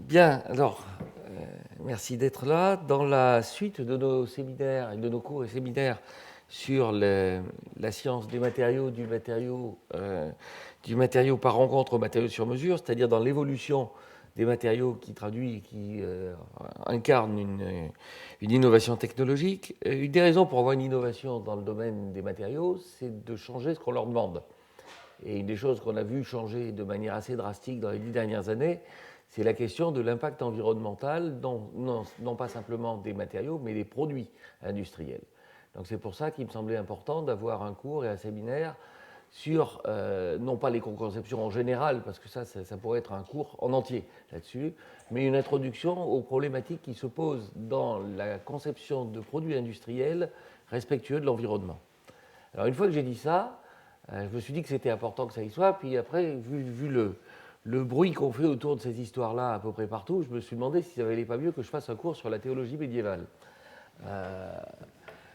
Bien, alors, merci d'être là. Dans la suite de nos séminaires et de nos cours et séminaires sur la science des matériaux, du matériau par rencontre au matériau sur mesure, c'est-à-dire dans l'évolution des matériaux qui traduit, qui incarne une innovation technologique. Une des raisons pour avoir une innovation dans le domaine des matériaux, c'est de changer ce qu'on leur demande. Et une des choses qu'on a vu changer de manière assez drastique dans les 10 dernières années, c'est la question de l'impact environnemental, non pas simplement des matériaux, mais des produits industriels. Donc c'est pour ça qu'il me semblait important d'avoir un cours et un séminaire sur, non pas l'éco-conception en général, parce que ça pourrait être un cours en entier là-dessus, mais une introduction aux problématiques qui se posent dans la conception de produits industriels respectueux de l'environnement. Alors une fois que j'ai dit ça, je me suis dit que c'était important que ça y soit, puis après, vu le bruit qu'on fait autour de ces histoires-là à peu près partout, je me suis demandé si ça valait pas mieux que je fasse un cours sur la théologie médiévale.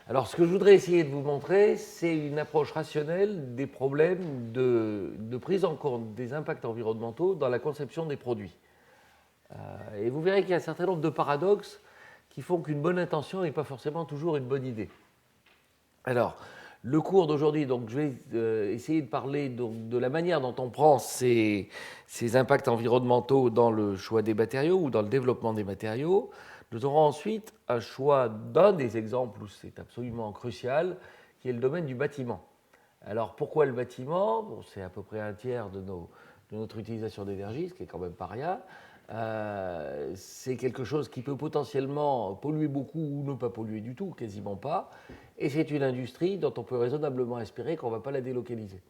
Alors, ce que je voudrais essayer de vous montrer, c'est une approche rationnelle des problèmes de prise en compte des impacts environnementaux dans la conception des produits. Et vous verrez qu'il y a un certain nombre de paradoxes qui font qu'une bonne intention n'est pas forcément toujours une bonne idée. Alors, le cours d'aujourd'hui, donc, je vais essayer de parler donc, de la manière dont on prend ces impacts environnementaux dans le choix des matériaux ou dans le développement des matériaux. Nous aurons ensuite un choix d'un des exemples où c'est absolument crucial, qui est le domaine du bâtiment. Alors, pourquoi le bâtiment? Bon, c'est à peu près un tiers de notre utilisation d'énergie, ce qui est quand même pas rien. C'est quelque chose qui peut potentiellement polluer beaucoup ou ne pas polluer du tout, quasiment pas. Et c'est une industrie dont on peut raisonnablement espérer qu'on ne va pas la délocaliser.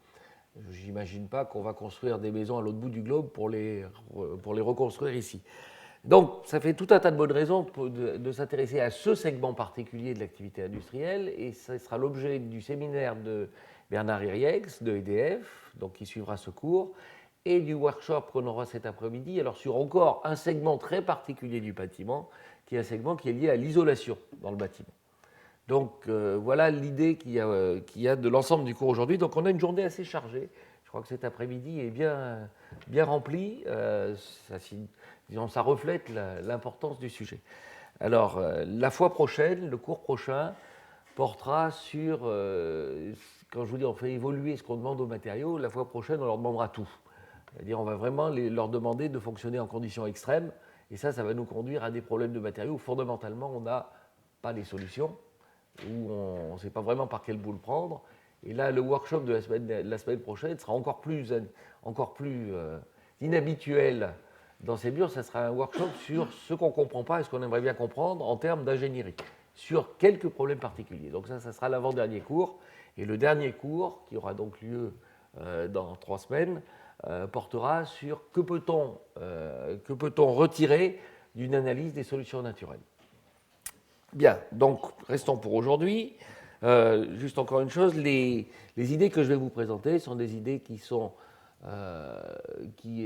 Je n'imagine pas qu'on va construire des maisons à l'autre bout du globe pour les reconstruire ici. Donc, ça fait tout un tas de bonnes raisons de s'intéresser à ce segment particulier de l'activité industrielle, et ce sera l'objet du séminaire de Bernard Iriex, de EDF, donc qui suivra ce cours, et du workshop qu'on aura cet après-midi, alors sur encore un segment très particulier du bâtiment, qui est un segment qui est lié à l'isolation dans le bâtiment. Donc voilà l'idée qu'il y a de l'ensemble du cours aujourd'hui. Donc on a une journée assez chargée. Je crois que cet après-midi est bien rempli. Ça reflète l'importance du sujet. Alors la fois prochaine, le cours prochain, portera sur, quand je vous dis on fait évoluer ce qu'on demande aux matériaux, la fois prochaine on leur demandera tout. C'est-à-dire on va vraiment leur demander de fonctionner en conditions extrêmes, et ça va nous conduire à des problèmes de matériaux où fondamentalement on n'a pas les solutions, où on ne sait pas vraiment par quel bout le prendre. Et là, le workshop de la semaine prochaine sera encore plus inhabituel dans ces murs. Ça sera un workshop sur ce qu'on ne comprend pas et ce qu'on aimerait bien comprendre en termes d'ingénierie, sur quelques problèmes particuliers. Donc ça sera l'avant-dernier cours. Et le dernier cours, qui aura donc lieu dans 3 semaines, portera sur que peut-on retirer d'une analyse des solutions naturelles. Bien, donc restons pour aujourd'hui. Juste encore une chose, les idées que je vais vous présenter sont des idées qui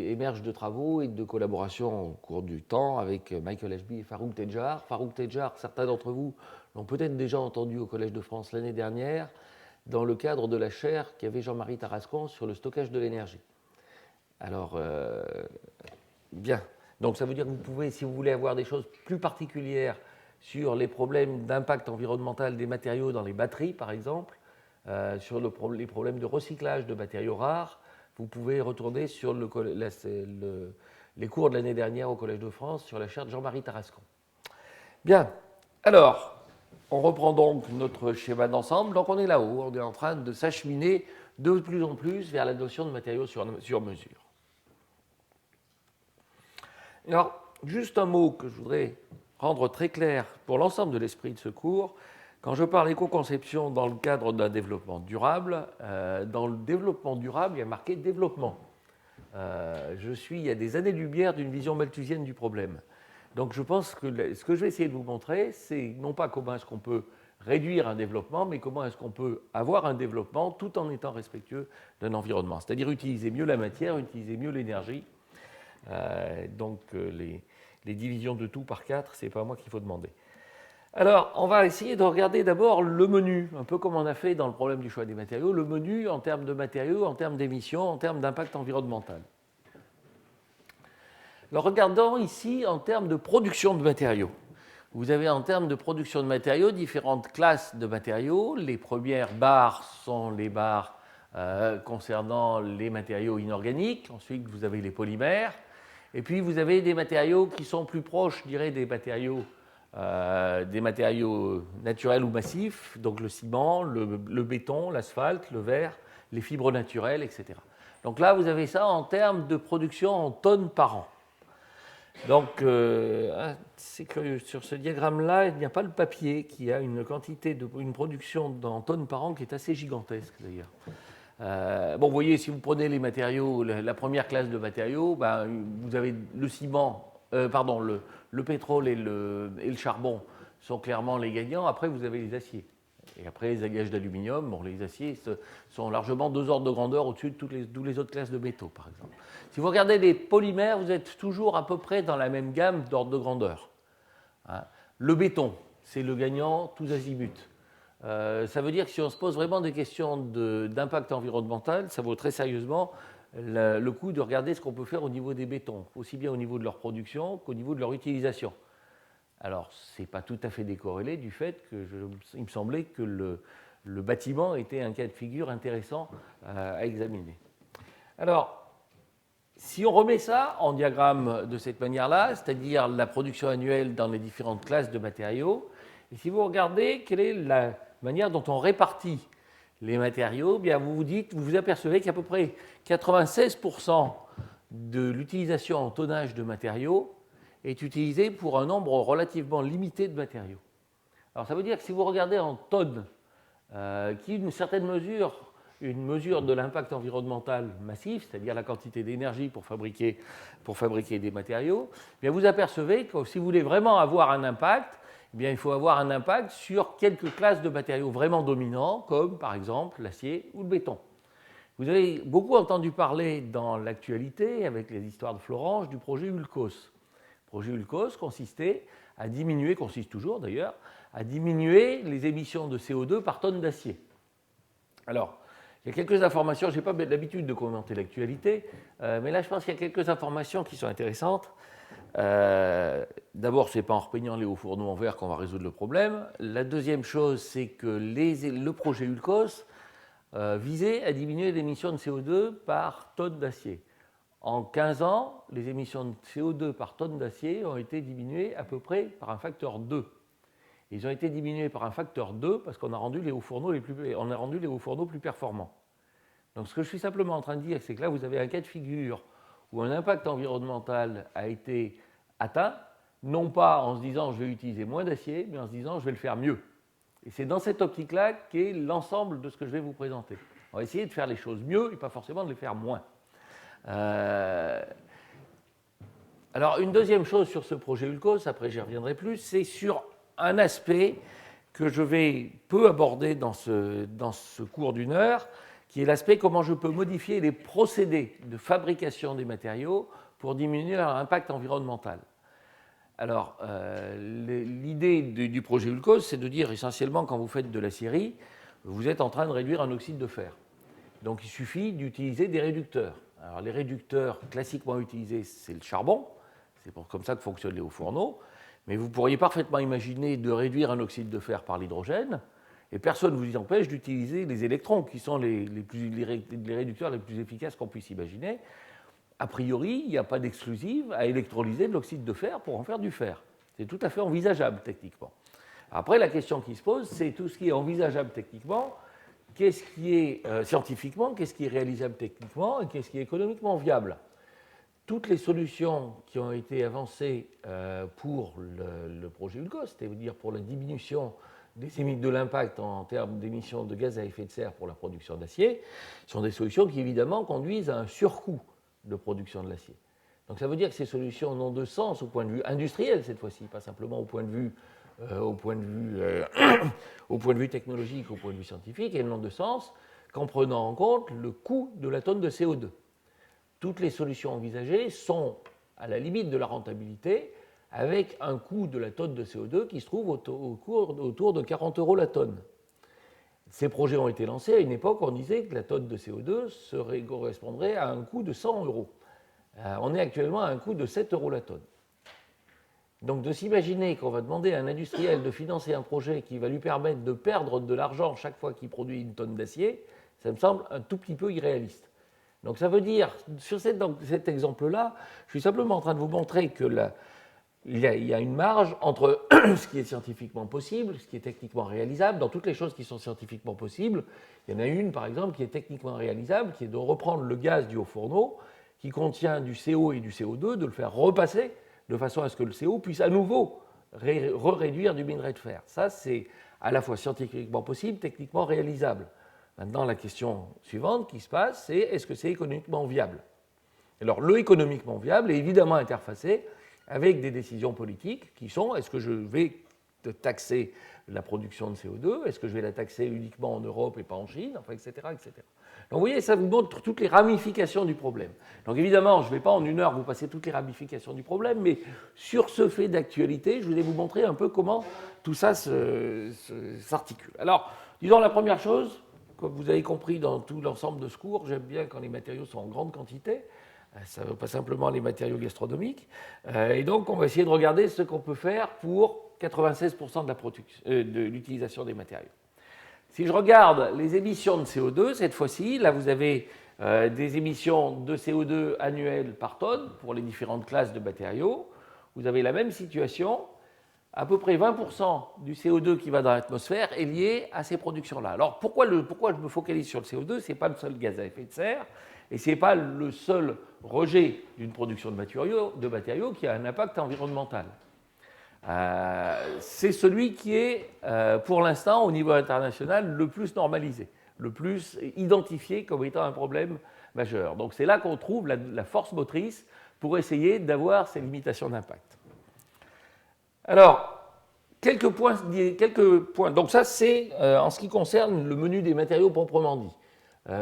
émergent de travaux et de collaborations au cours du temps avec Michael Ashby et Farouk Tedjar. Farouk Tedjar, certains d'entre vous l'ont peut-être déjà entendu au Collège de France l'année dernière, dans le cadre de la chaire qu'avait Jean-Marie Tarascon sur le stockage de l'énergie. Alors, bien. Donc ça veut dire que vous pouvez, si vous voulez avoir des choses plus particulières sur les problèmes d'impact environnemental des matériaux dans les batteries, par exemple, sur les problèmes de recyclage de matériaux rares, vous pouvez retourner sur les cours de l'année dernière au Collège de France sur la chaire de Jean-Marie Tarascon. Bien. Alors, on reprend donc notre schéma d'ensemble. Donc on est là-haut, on est en train de s'acheminer de plus en plus vers la notion de matériaux sur mesure. Alors, juste un mot que je voudrais rendre très clair pour l'ensemble de l'esprit de ce cours. Quand je parle éco-conception dans le cadre d'un développement durable, dans le développement durable, il y a marqué développement. Il y a des années-lumière d'une vision malthusienne du problème. Donc je pense que ce que je vais essayer de vous montrer, c'est non pas comment est-ce qu'on peut réduire un développement, mais comment est-ce qu'on peut avoir un développement tout en étant respectueux d'un environnement. C'est-à-dire utiliser mieux la matière, utiliser mieux l'énergie. Donc les divisions de tout par 4, ce n'est pas moi qu'il faut demander. Alors, on va essayer de regarder d'abord le menu, un peu comme on a fait dans le problème du choix des matériaux, le menu en termes de matériaux, en termes d'émissions, en termes d'impact environnemental. Alors regardons ici en termes de production de matériaux. Vous avez en termes de production de matériaux différentes classes de matériaux. Les premières barres sont les barres concernant les matériaux inorganiques. Ensuite, vous avez les polymères. Et puis, vous avez des matériaux qui sont plus proches, je dirais, des matériaux naturels ou massifs, donc le ciment, le béton, l'asphalte, le verre, les fibres naturelles, etc. Donc là, vous avez ça en termes de production en tonnes par an. Donc, c'est curieux, sur ce diagramme-là, il n'y a pas le papier qui a une production en tonnes par an qui est assez gigantesque d'ailleurs. Bon, vous voyez, si vous prenez les matériaux, la première classe de matériaux, ben, vous avez le ciment, le pétrole et le charbon sont clairement les gagnants. Après, vous avez les aciers. Et après, les alliages d'aluminium, bon, les aciers sont largement 2 ordres de grandeur au-dessus de toutes les autres classes de métaux, par exemple. Si vous regardez les polymères, vous êtes toujours à peu près dans la même gamme d'ordre de grandeur. Hein. Le béton, c'est le gagnant tous azimuts. Ça veut dire que si on se pose vraiment des questions d'impact environnemental, ça vaut très sérieusement le coup de regarder ce qu'on peut faire au niveau des bétons, aussi bien au niveau de leur production qu'au niveau de leur utilisation. Alors, ce n'est pas tout à fait décorrélé du fait qu'il me semblait que le bâtiment était un cas de figure intéressant à examiner. Alors, si on remet ça en diagramme de cette manière-là, c'est-à-dire la production annuelle dans les différentes classes de matériaux, et si vous regardez quelle est la manière dont on répartit les matériaux, bien vous vous apercevez qu'à peu près 96% de l'utilisation en tonnage de matériaux est utilisé pour un nombre relativement limité de matériaux. Alors ça veut dire que si vous regardez en tonnes, qui est une certaine mesure, une mesure de l'impact environnemental massif, c'est-à-dire la quantité d'énergie pour fabriquer des matériaux, bien vous apercevez que si vous voulez vraiment avoir un impact, bien il faut avoir un impact sur quelques classes de matériaux vraiment dominants, comme par exemple l'acier ou le béton. Vous avez beaucoup entendu parler dans l'actualité, avec les histoires de Florange, du projet ULCOS. Le projet ULCOS consiste toujours d'ailleurs, à diminuer les émissions de CO2 par tonne d'acier. Alors, il y a quelques informations, je n'ai pas l'habitude de commenter l'actualité, mais là je pense qu'il y a quelques informations qui sont intéressantes. D'abord, ce n'est pas en repeignant les hauts fourneaux en verre qu'on va résoudre le problème. La deuxième chose, c'est que le projet ULCOS visait à diminuer l'émission de CO2 par tonne d'acier. En 15 ans, les émissions de CO2 par tonne d'acier ont été diminuées à peu près par un facteur 2. Ils ont été diminués par un facteur 2 parce qu'on a rendu les hauts fourneaux plus performants. Donc ce que je suis simplement en train de dire, c'est que là, vous avez un cas de figure où un impact environnemental a été atteint, non pas en se disant je vais utiliser moins d'acier, mais en se disant je vais le faire mieux. Et c'est dans cette optique-là qu'est l'ensemble de ce que je vais vous présenter. On va essayer de faire les choses mieux et pas forcément de les faire moins. Alors, une deuxième chose sur ce projet ULCOS, après j'y reviendrai plus, c'est sur un aspect que je vais peu aborder dans ce cours d'une heure, qui est l'aspect comment je peux modifier les procédés de fabrication des matériaux pour diminuer leur impact environnemental. Alors, l'idée du projet ULCOS, c'est de dire essentiellement quand vous faites de l'acierie, vous êtes en train de réduire un oxyde de fer. Donc, il suffit d'utiliser des réducteurs. Alors, les réducteurs classiquement utilisés, c'est le charbon. C'est comme ça que fonctionnent les hauts fourneaux. Mais vous pourriez parfaitement imaginer de réduire un oxyde de fer par l'hydrogène, et personne ne vous y empêche d'utiliser les électrons, qui sont les réducteurs les plus efficaces qu'on puisse imaginer. A priori, il n'y a pas d'exclusive à électrolyser de l'oxyde de fer pour en faire du fer. C'est tout à fait envisageable techniquement. Après, la question qui se pose, c'est tout ce qui est envisageable techniquement, qu'est-ce qui est scientifiquement, qu'est-ce qui est réalisable techniquement et qu'est-ce qui est économiquement viable. Toutes les solutions qui ont été avancées pour le projet ULCOS, c'est-à-dire pour la diminution de l'impact en termes d'émissions de gaz à effet de serre pour la production d'acier, sont des solutions qui évidemment conduisent à un surcoût de production de l'acier. Donc ça veut dire que ces solutions n'ont de sens au point de vue industriel cette fois-ci, pas simplement au point de vue technologique, au point de vue scientifique, et elles n'ont de sens qu'en prenant en compte le coût de la tonne de CO2. Toutes les solutions envisagées sont à la limite de la rentabilité, avec un coût de la tonne de CO2 qui se trouve autour de 40 € la tonne. Ces projets ont été lancés à une époque où on disait que la tonne de CO2 correspondrait à un coût de 100 €. on est actuellement à un coût de 7 euros la tonne. Donc de s'imaginer qu'on va demander à un industriel de financer un projet qui va lui permettre de perdre de l'argent chaque fois qu'il produit une tonne d'acier, ça me semble un tout petit peu irréaliste. Donc ça veut dire, sur cet exemple-là, je suis simplement en train de vous montrer que il y a une marge entre ce qui est scientifiquement possible, ce qui est techniquement réalisable. Dans toutes les choses qui sont scientifiquement possibles, il y en a une, par exemple, qui est techniquement réalisable, qui est de reprendre le gaz du haut fourneau, qui contient du CO et du CO2, de le faire repasser de façon à ce que le CO puisse à nouveau réduire du minerai de fer. Ça, c'est à la fois scientifiquement possible, techniquement réalisable. Maintenant, la question suivante qui se passe, c'est est-ce que c'est économiquement viable? Alors, le économiquement viable est évidemment interfacé avec des décisions politiques qui sont est-ce que je vais taxer la production de CO2, est-ce que je vais la taxer uniquement en Europe et pas en Chine, enfin, etc., etc. Donc vous voyez, ça vous montre toutes les ramifications du problème. Donc évidemment, je ne vais pas en une heure vous passer toutes les ramifications du problème, mais sur ce fait d'actualité, je voulais vous montrer un peu comment tout ça s'articule. Alors, disons la première chose, comme vous avez compris dans tout l'ensemble de ce cours, j'aime bien quand les matériaux sont en grande quantité. Ça ne veut pas simplement les matériaux gastronomiques. Et donc, on va essayer de regarder ce qu'on peut faire pour 96% de l'utilisation des matériaux. Si je regarde les émissions de CO2, cette fois-ci, là, vous avez des émissions de CO2 annuelles par tonne pour les différentes classes de matériaux. Vous avez la même situation. À peu près 20% du CO2 qui va dans l'atmosphère est lié à ces productions-là. Alors, pourquoi je me focalise sur le CO2 ? Ce n'est pas le seul gaz à effet de serre. Et ce n'est pas le seul rejet d'une production de matériaux qui a un impact environnemental. C'est celui qui est, pour l'instant, au niveau international, le plus normalisé, le plus identifié comme étant un problème majeur. Donc c'est là qu'on trouve la force motrice pour essayer d'avoir ces limitations d'impact. Alors, quelques points. Donc ça, c'est en ce qui concerne le menu des matériaux proprement dit.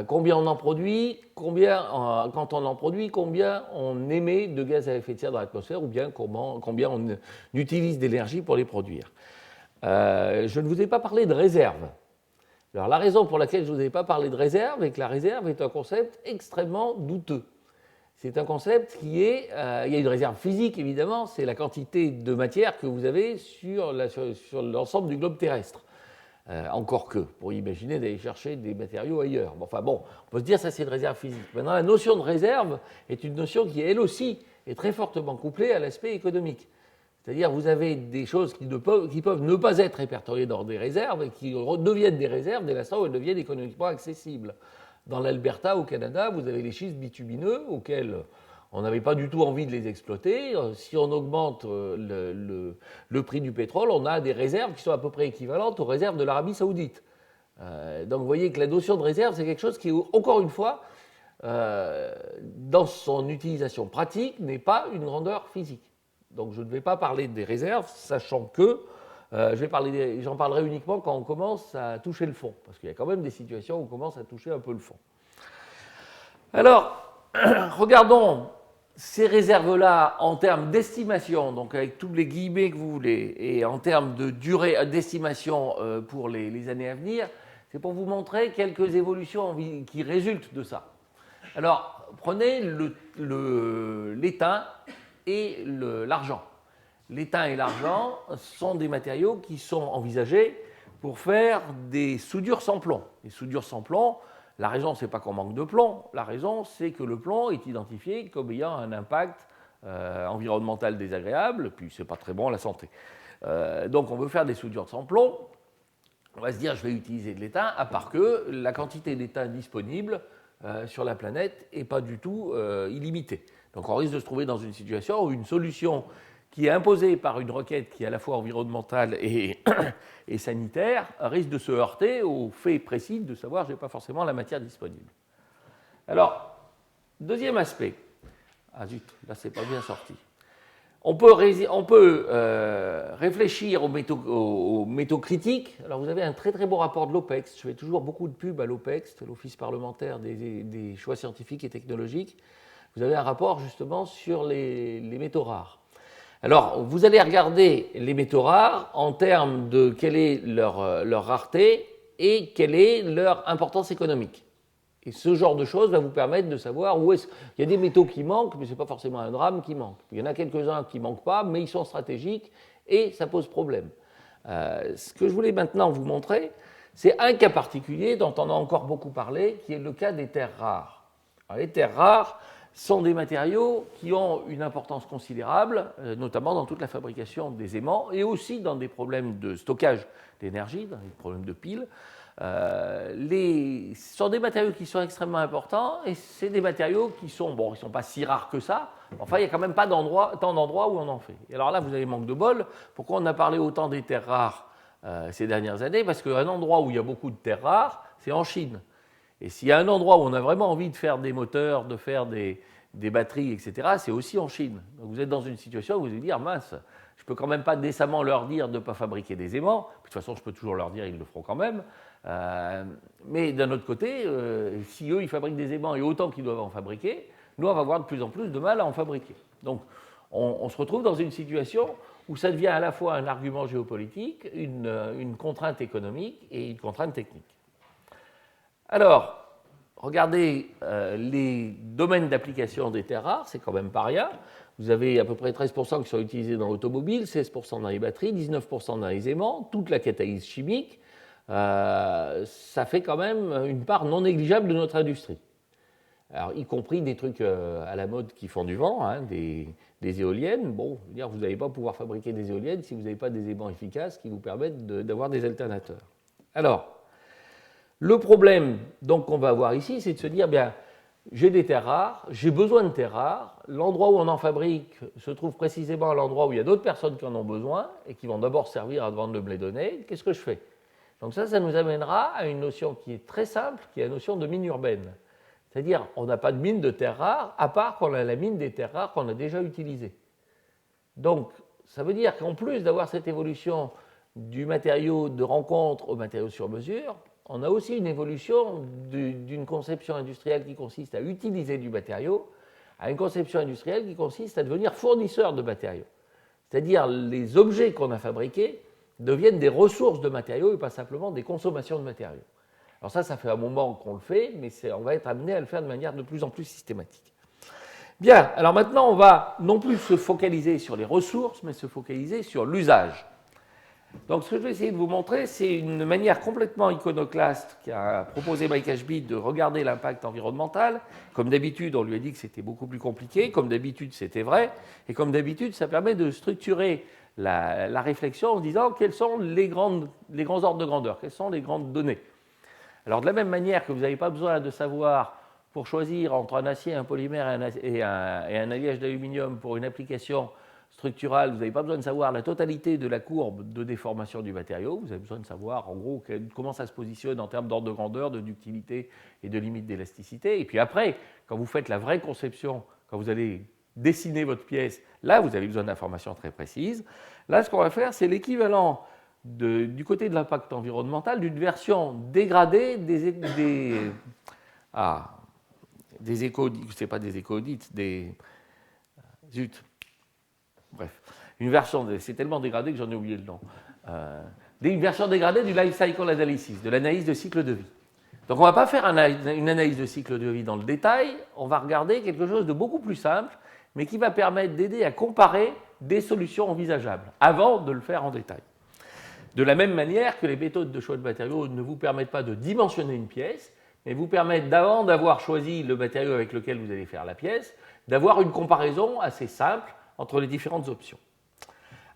Combien on en produit, quand on en produit, combien on émet de gaz à effet de serre dans l'atmosphère, ou bien combien on utilise d'énergie pour les produire. Je ne vous ai pas parlé de réserve. Alors la raison pour laquelle je ne vous ai pas parlé de réserve est que la réserve est un concept extrêmement douteux. C'est un concept qui est... il y a une réserve physique, évidemment, c'est la quantité de matière que vous avez sur l'ensemble du globe terrestre. Encore que, pour imaginer d'aller chercher des matériaux ailleurs. Enfin bon, on peut se dire que ça c'est une réserve physique. Maintenant, la notion de réserve est une notion qui, elle aussi, est très fortement couplée à l'aspect économique. C'est-à-dire vous avez des choses qui peuvent ne pas être répertoriées dans des réserves et qui deviennent des réserves dès l'instant où elles deviennent économiquement accessibles. Dans l'Alberta, au Canada, vous avez les schistes bitumineux auxquels on n'avait pas du tout envie de les exploiter. Si on augmente le prix du pétrole, on a des réserves qui sont à peu près équivalentes aux réserves de l'Arabie Saoudite. Donc vous voyez que la notion de réserve, c'est quelque chose qui, encore une fois, dans son utilisation pratique, n'est pas une grandeur physique. Donc je ne vais pas parler des réserves, sachant que j'en parlerai uniquement quand on commence à toucher le fond, parce qu'il y a quand même des situations où on commence à toucher un peu le fond. Alors, regardons ces réserves-là en termes d'estimation, donc avec tous les guillemets que vous voulez, et en termes de durée d'estimation pour les années à venir, c'est pour vous montrer quelques évolutions qui résultent de ça. Alors, prenez l'étain et l'argent. L'étain et l'argent sont des matériaux qui sont envisagés pour faire des soudures sans plomb. Les soudures sans plomb, la raison, ce n'est pas qu'on manque de plomb, la raison, c'est que le plomb est identifié comme ayant un impact environnemental désagréable, puis ce n'est pas très bon à la santé. Donc on veut faire des soudures sans plomb, on va se dire je vais utiliser de l'étain, à part que la quantité d'étain disponible sur la planète n'est pas du tout illimitée. Donc on risque de se trouver dans une situation où une solution qui est imposée par une requête qui est à la fois environnementale et sanitaire risque de se heurter au fait précis de savoir que je n'ai pas forcément la matière disponible. Alors, deuxième aspect. Ah zut, là c'est pas bien sorti. On peut réfléchir aux métaux critiques. Alors vous avez un très très beau rapport de l'OPEX. Je fais toujours beaucoup de pubs à l'OPEX, l'Office parlementaire des choix scientifiques et technologiques. Vous avez un rapport justement sur les métaux rares. Alors, vous allez regarder les métaux rares en termes de quelle est leur rareté et quelle est leur importance économique. Et ce genre de choses va vous permettre de savoir où est-ce... Il y a des métaux qui manquent, mais ce n'est pas forcément un drame qui manque. Il y en a quelques-uns qui ne manquent pas, mais ils sont stratégiques et ça pose problème. Ce que je voulais maintenant vous montrer, c'est un cas particulier dont on a encore beaucoup parlé, qui est le cas des terres rares. Alors, les terres rares sont des matériaux qui ont une importance considérable, notamment dans toute la fabrication des aimants et aussi dans des problèmes de stockage d'énergie, dans des problèmes de piles. Ce sont des matériaux qui sont extrêmement importants et c'est des matériaux qui sont, bon, ils ne sont pas si rares que ça, enfin, il n'y a quand même pas tant d'endroits où on en fait. Et alors là, vous avez manque de bol. Pourquoi on a parlé autant des terres rares ces dernières années? Parce qu'un endroit où il y a beaucoup de terres rares, c'est en Chine. Et s'il y a un endroit où on a vraiment envie de faire des moteurs, de faire des batteries, etc., c'est aussi en Chine. Donc vous êtes dans une situation où vous allez dire, mince, je ne peux quand même pas décemment leur dire de ne pas fabriquer des aimants. De toute façon, je peux toujours leur dire, ils le feront quand même. Mais d'un autre côté, si eux, ils fabriquent des aimants et autant qu'ils doivent en fabriquer, nous, on va avoir de plus en plus de mal à en fabriquer. Donc, on se retrouve dans une situation où ça devient à la fois un argument géopolitique, une contrainte économique et une contrainte technique. Alors, regardez les domaines d'application des terres rares, c'est quand même pas rien. Vous avez à peu près 13% qui sont utilisés dans l'automobile, 16% dans les batteries, 19% dans les aimants, toute la catalyse chimique. Ça fait quand même une part non négligeable de notre industrie. Alors, y compris des trucs à la mode qui font du vent, hein, des éoliennes. Bon, vous n'allez pas pouvoir fabriquer des éoliennes si vous n'avez pas des aimants efficaces qui vous permettent d'avoir des alternateurs. Alors, le problème qu'on va avoir ici, c'est de se dire, bien, j'ai des terres rares, j'ai besoin de terres rares, l'endroit où on en fabrique se trouve précisément à l'endroit où il y a d'autres personnes qui en ont besoin et qui vont d'abord servir à vendre de me les donner. Qu'est-ce que je fais? Donc ça nous amènera à une notion qui est très simple, qui est la notion de mine urbaine. C'est-à-dire, on n'a pas de mine de terres rares, à part qu'on a la mine des terres rares qu'on a déjà utilisée. Donc, ça veut dire qu'en plus d'avoir cette évolution du matériau de rencontre au matériau sur mesure, on a aussi une évolution d'une conception industrielle qui consiste à utiliser du matériau à une conception industrielle qui consiste à devenir fournisseur de matériaux. C'est-à-dire, les objets qu'on a fabriqués deviennent des ressources de matériaux et pas simplement des consommations de matériaux. Alors ça fait un moment qu'on le fait, mais on va être amené à le faire de manière de plus en plus systématique. Bien, alors maintenant, on va non plus se focaliser sur les ressources, mais se focaliser sur l'usage. Donc ce que je vais essayer de vous montrer, c'est une manière complètement iconoclaste qu'a proposé Mike Ashby de regarder l'impact environnemental. Comme d'habitude, on lui a dit que c'était beaucoup plus compliqué, comme d'habitude, c'était vrai, et comme d'habitude, ça permet de structurer la réflexion en disant quels sont les grands ordres de grandeur, quelles sont les grandes données. Alors de la même manière que vous n'avez pas besoin de savoir pour choisir entre un acier, un polymère et un alliage d'aluminium pour une application structurale, vous n'avez pas besoin de savoir la totalité de la courbe de déformation du matériau, vous avez besoin de savoir en gros comment ça se positionne en termes d'ordre de grandeur, de ductilité et de limite d'élasticité. Et puis après, quand vous faites la vraie conception, quand vous allez dessiner votre pièce, là vous avez besoin d'informations très précises. Là, ce qu'on va faire, c'est l'équivalent du côté de l'impact environnemental d'une version dégradée des éco-audits, c'est pas des éco-audits, bref, une version, c'est tellement dégradé que j'en ai oublié le nom, une version dégradée du life cycle analysis, de l'analyse de cycle de vie. Donc on ne va pas faire une analyse de cycle de vie dans le détail, on va regarder quelque chose de beaucoup plus simple, mais qui va permettre d'aider à comparer des solutions envisageables, avant de le faire en détail. De la même manière que les méthodes de choix de matériaux ne vous permettent pas de dimensionner une pièce, mais vous permettent, avant d'avoir choisi le matériau avec lequel vous allez faire la pièce, d'avoir une comparaison assez simple entre les différentes options.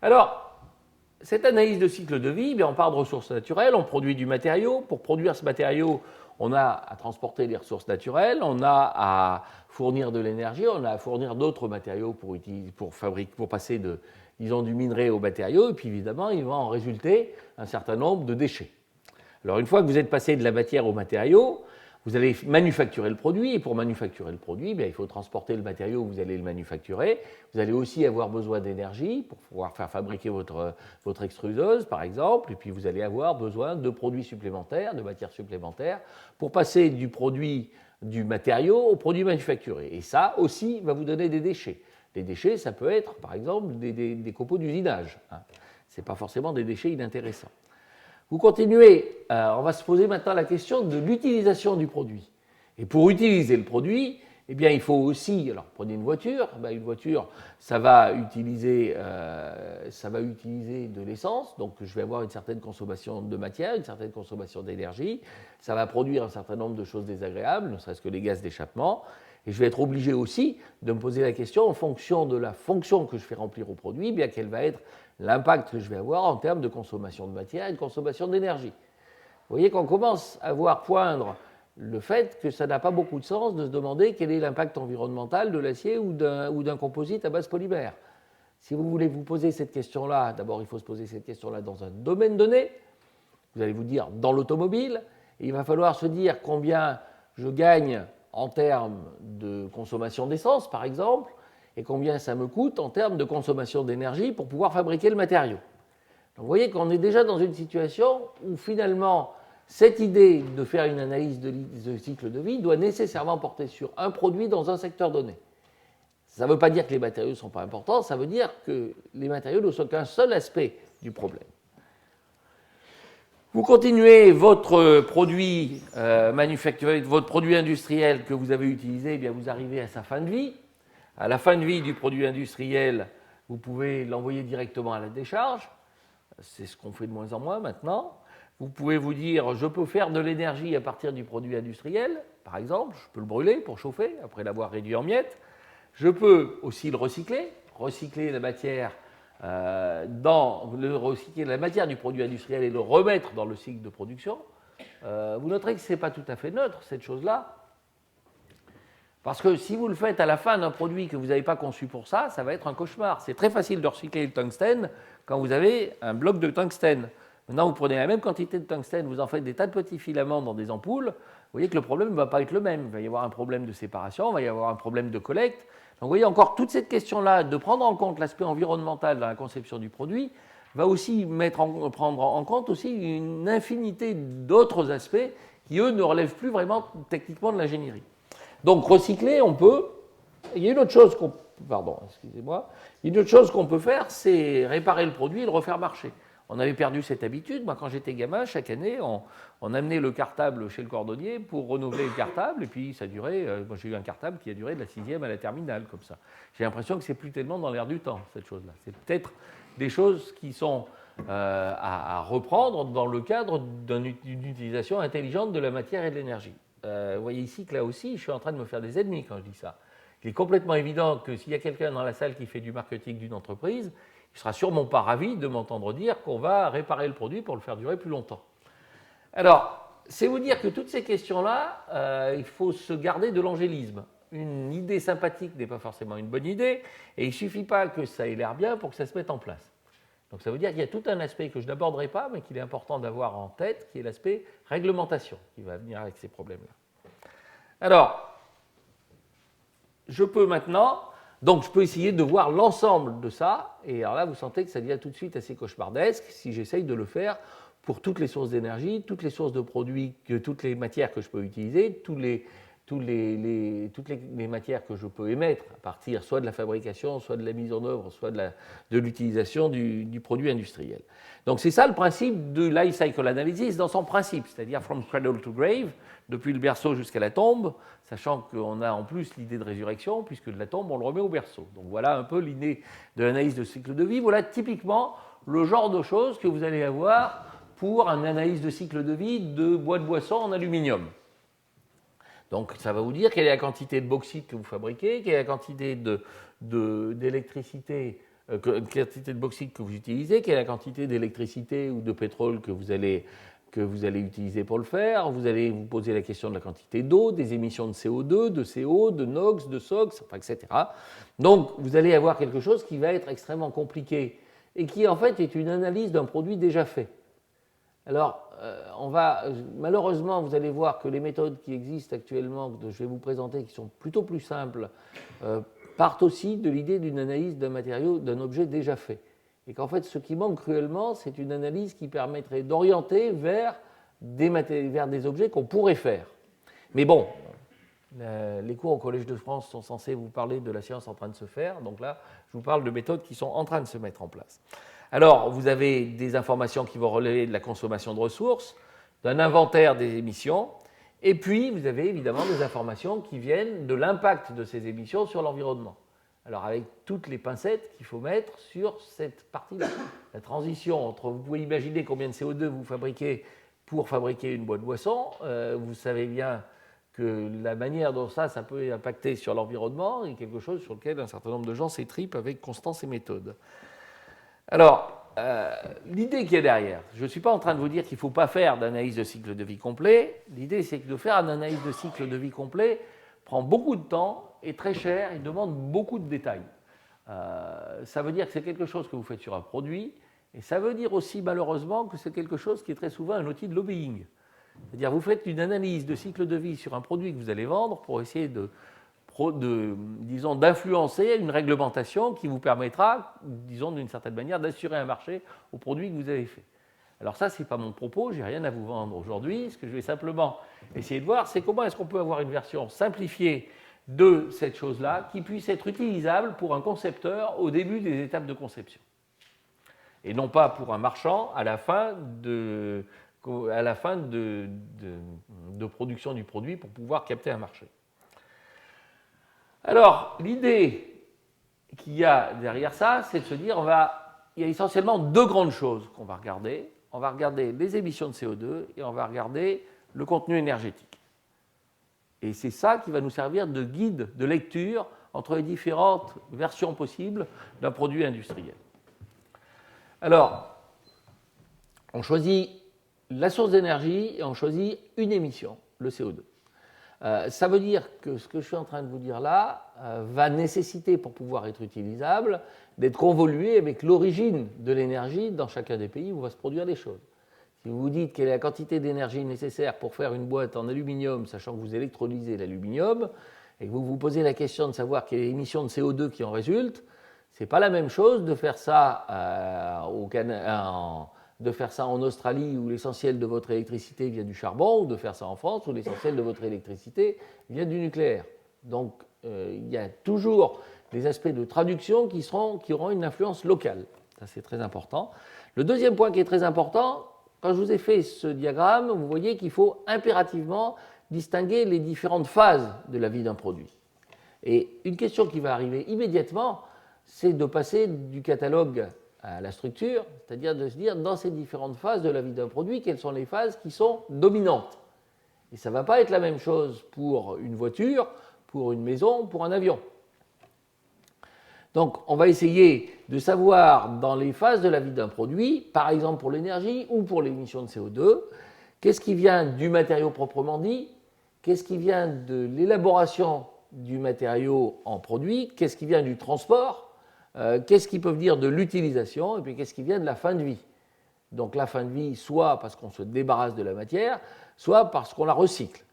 Alors, cette analyse de cycle de vie, on part de ressources naturelles, on produit du matériau. Pour produire ce matériau, on a à transporter les ressources naturelles, on a à fournir de l'énergie, on a à fournir d'autres matériaux pour passer du minerai au matériau, et puis évidemment, il va en résulter un certain nombre de déchets. Alors, une fois que vous êtes passé de la matière au matériau, vous allez manufacturer le produit, et pour manufacturer le produit, il faut transporter le matériau, vous allez le manufacturer. Vous allez aussi avoir besoin d'énergie pour pouvoir faire fabriquer votre extrudeuse, par exemple, et puis vous allez avoir besoin de produits supplémentaires, de matières supplémentaires, pour passer du matériau au produit manufacturé. Et ça aussi va vous donner des déchets. Les déchets, ça peut être, par exemple, des copeaux d'usinage. Ce n'est pas forcément des déchets inintéressants. Vous continuez, on va se poser maintenant la question de l'utilisation du produit. Et pour utiliser le produit, eh bien, il faut aussi, alors prenez une voiture, ça va utiliser de l'essence, donc je vais avoir une certaine consommation de matière, une certaine consommation d'énergie, ça va produire un certain nombre de choses désagréables, ne serait-ce que les gaz d'échappement, et je vais être obligé aussi de me poser la question, en fonction de la fonction que je fais remplir au produit, eh bien, quel va être l'impact que je vais avoir en termes de consommation de matière et de consommation d'énergie. Vous voyez qu'on commence à voir poindre le fait que ça n'a pas beaucoup de sens de se demander quel est l'impact environnemental de l'acier ou d'un composite à base polymère. Si vous voulez vous poser cette question-là, d'abord il faut se poser cette question-là dans un domaine donné, vous allez vous dire dans l'automobile, et il va falloir se dire combien je gagne en termes de consommation d'essence, par exemple, et combien ça me coûte en termes de consommation d'énergie pour pouvoir fabriquer le matériau. Donc vous voyez qu'on est déjà dans une situation où finalement cette idée de faire une analyse de cycle de vie doit nécessairement porter sur un produit dans un secteur donné. Ça ne veut pas dire que les matériaux ne sont pas importants, ça veut dire que les matériaux ne sont qu'un seul aspect du problème. Vous continuez votre produit manufacturé, votre produit industriel que vous avez utilisé, eh bien vous arrivez à sa fin de vie. À la fin de vie du produit industriel, vous pouvez l'envoyer directement à la décharge. C'est ce qu'on fait de moins en moins maintenant. Vous pouvez vous dire, je peux faire de l'énergie à partir du produit industriel, par exemple, je peux le brûler pour chauffer, après l'avoir réduit en miettes. Je peux aussi le recycler la matière recycler la matière du produit industriel et le remettre dans le cycle de production. Vous noterez que ce n'est pas tout à fait neutre, cette chose-là. Parce que si vous le faites à la fin d'un produit que vous n'avez pas conçu pour ça, ça va être un cauchemar. C'est très facile de recycler le tungstène quand vous avez un bloc de tungstène. Maintenant, vous prenez la même quantité de tungstène, vous en faites des tas de petits filaments dans des ampoules, vous voyez que le problème ne va pas être le même. Il va y avoir un problème de séparation, il va y avoir un problème de collecte. Donc vous voyez encore toute cette question-là de prendre en compte l'aspect environnemental dans la conception du produit va aussi prendre en compte aussi une infinité d'autres aspects qui, eux, ne relèvent plus vraiment techniquement de l'ingénierie. Donc recycler, on peut. Il y a une autre chose qu'on peut faire, c'est réparer le produit et le refaire marcher. On avait perdu cette habitude. Moi, quand j'étais gamin, chaque année, on amenait le cartable chez le cordonnier pour renouveler le cartable. Et puis, ça durait. Moi, j'ai eu un cartable qui a duré de la 6e à la terminale, comme ça. J'ai l'impression que c'est plus tellement dans l'air du temps, cette chose-là. C'est peut-être des choses qui sont à reprendre dans le cadre d'une utilisation intelligente de la matière et de l'énergie. Vous voyez ici que là aussi, je suis en train de me faire des ennemis quand je dis ça. Il est complètement évident que s'il y a quelqu'un dans la salle qui fait du marketing d'une entreprise, il ne sera sûrement pas ravi de m'entendre dire qu'on va réparer le produit pour le faire durer plus longtemps. Alors, c'est vous dire que toutes ces questions-là, il faut se garder de l'angélisme. Une idée sympathique n'est pas forcément une bonne idée, et il ne suffit pas que ça ait l'air bien pour que ça se mette en place. Donc ça veut dire qu'il y a tout un aspect que je n'aborderai pas, mais qu'il est important d'avoir en tête, qui est l'aspect réglementation, qui va venir avec ces problèmes-là. Alors, je peux maintenant... Donc, je peux essayer de voir l'ensemble de ça, et alors là, vous sentez que ça devient tout de suite assez cauchemardesque si j'essaye de le faire pour toutes les sources d'énergie, toutes les sources de produits, toutes les matières que je peux utiliser, toutes les matières que je peux émettre à partir soit de la fabrication, soit de la mise en œuvre, soit de l'utilisation du produit industriel. Donc, c'est ça le principe de life cycle analysis dans son principe, c'est-à-dire from cradle to grave, depuis le berceau jusqu'à la tombe, sachant qu'on a en plus l'idée de résurrection, puisque de la tombe, on le remet au berceau. Donc voilà un peu l'idée de l'analyse de cycle de vie. Voilà typiquement le genre de choses que vous allez avoir pour une analyse de cycle de vie de bois de boisson en aluminium. Donc ça va vous dire quelle est la quantité de bauxite que vous fabriquez, quelle est la quantité d'électricité, quantité de bauxite que vous utilisez, quelle est la quantité d'électricité ou de pétrole que vous allez utiliser pour le faire. Vous allez vous poser la question de la quantité d'eau, des émissions de CO2, de CO, de NOx, de SOx, etc. Donc, vous allez avoir quelque chose qui va être extrêmement compliqué et qui, en fait, est une analyse d'un produit déjà fait. Alors, malheureusement, vous allez voir que les méthodes qui existent actuellement, que je vais vous présenter, qui sont plutôt plus simples, partent aussi de l'idée d'une analyse d'un matériau, d'un objet déjà fait. Et qu'en fait, ce qui manque cruellement, c'est une analyse qui permettrait d'orienter vers des objets qu'on pourrait faire. Mais bon, les cours au Collège de France sont censés vous parler de la science en train de se faire, donc là, je vous parle de méthodes qui sont en train de se mettre en place. Alors, vous avez des informations qui vont relever de la consommation de ressources, d'un inventaire des émissions, Et puis, vous avez évidemment des informations qui viennent de l'impact de ces émissions sur l'environnement. Alors, avec toutes les pincettes qu'il faut mettre sur cette partie-là. La transition entre, vous pouvez imaginer combien de CO2 vous fabriquez pour fabriquer une boîte de boisson. Vous savez bien que la manière dont ça peut impacter sur l'environnement est quelque chose sur lequel un certain nombre de gens s'étripent avec constance et méthode. Alors, l'idée qui est derrière, je ne suis pas en train de vous dire qu'il ne faut pas faire d'analyse de cycle de vie complet. L'idée, c'est que de faire une analyse de cycle de vie complet prend beaucoup de temps, est très cher et demande beaucoup de détails. Ça veut dire que c'est quelque chose que vous faites sur un produit, et ça veut dire aussi malheureusement que c'est quelque chose qui est très souvent un outil de lobbying. C'est-à-dire vous faites une analyse de cycle de vie sur un produit que vous allez vendre pour essayer disons, d'influencer une réglementation qui vous permettra, disons, d'une certaine manière, d'assurer un marché au produit que vous avez fait. Alors ça, ce n'est pas mon propos, je n'ai rien à vous vendre aujourd'hui. Ce que je vais simplement essayer de voir, c'est comment est-ce qu'on peut avoir une version simplifiée de cette chose-là qui puisse être utilisable pour un concepteur au début des étapes de conception. Et non pas pour un marchand à la fin de production du produit pour pouvoir capter un marché. Alors, l'idée qu'il y a derrière ça, c'est de se dire, il y a essentiellement deux grandes choses qu'on va regarder. On va regarder les émissions de CO2 et on va regarder le contenu énergétique. Et c'est ça qui va nous servir de guide de lecture entre les différentes versions possibles d'un produit industriel. Alors, on choisit la source d'énergie et on choisit une émission, le CO2. Ça veut dire que ce que je suis en train de vous dire là va nécessiter, pour pouvoir être utilisable, d'être convolué avec l'origine de l'énergie dans chacun des pays où va se produire les choses. Si vous vous dites quelle est la quantité d'énergie nécessaire pour faire une boîte en aluminium, sachant que vous électrolysez l'aluminium, et que vous vous posez la question de savoir quelle est l'émission de CO2 qui en résulte, ce n'est pas la même chose de faire ça en Australie où l'essentiel de votre électricité vient du charbon, ou de faire ça en France où l'essentiel de votre électricité vient du nucléaire. Donc, il y a toujours des aspects de traduction qui auront une influence locale. Ça, c'est très important. Le deuxième point qui est très important, quand je vous ai fait ce diagramme, vous voyez qu'il faut impérativement distinguer les différentes phases de la vie d'un produit. Et une question qui va arriver immédiatement, c'est de passer du catalogue à la structure, c'est-à-dire de se dire dans ces différentes phases de la vie d'un produit, quelles sont les phases qui sont dominantes. Et ça ne va pas être la même chose pour une voiture, pour une maison, pour un avion. Donc on va essayer de savoir dans les phases de la vie d'un produit, par exemple pour l'énergie ou pour l'émission de CO2, qu'est-ce qui vient du matériau proprement dit, qu'est-ce qui vient de l'élaboration du matériau en produit, qu'est-ce qui vient du transport, qu'est-ce qui peut venir de l'utilisation et puis qu'est-ce qui vient de la fin de vie. Donc la fin de vie, soit parce qu'on se débarrasse de la matière, soit parce qu'on la recycle.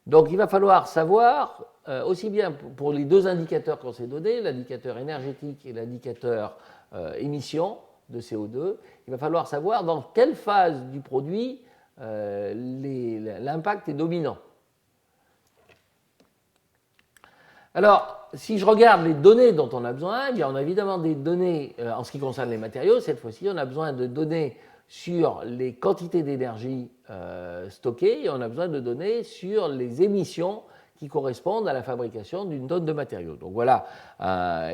Donc il va falloir savoir, aussi bien pour les deux indicateurs qu'on s'est donnés, l'indicateur énergétique et l'indicateur émission de CO2, il va falloir savoir dans quelle phase du produit l'impact est dominant. Alors, si je regarde les données dont on a besoin, on a évidemment des données en ce qui concerne les matériaux. Cette fois-ci, on a besoin de données sur les quantités d'énergie stockées et on a besoin de données sur les émissions qui correspondent à la fabrication d'une tonne de matériaux. Donc voilà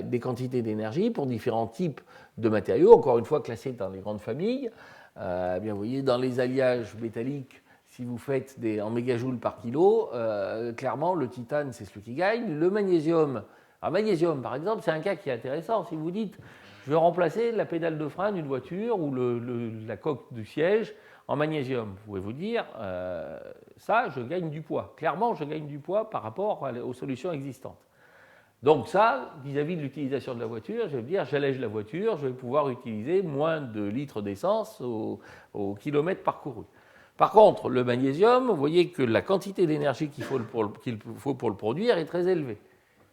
des quantités d'énergie pour différents types de matériaux, encore une fois classés dans les grandes familles. Bien, vous voyez, dans les alliages métalliques, si vous faites en mégajoules par kilo, clairement, le titane, c'est celui qui gagne. Le magnésium, magnésium, par exemple, c'est un cas qui est intéressant. Si vous dites, je veux remplacer la pédale de frein d'une voiture ou la coque du siège en magnésium, vous pouvez vous dire, ça, je gagne du poids. Clairement, je gagne du poids par rapport aux solutions existantes. Donc ça, vis-à-vis de l'utilisation de la voiture, je vais me dire, j'allège la voiture, je vais pouvoir utiliser moins de litres d'essence au kilomètre parcouru. Par contre, le magnésium, vous voyez que la quantité d'énergie qu'il faut pour le produire est très élevée.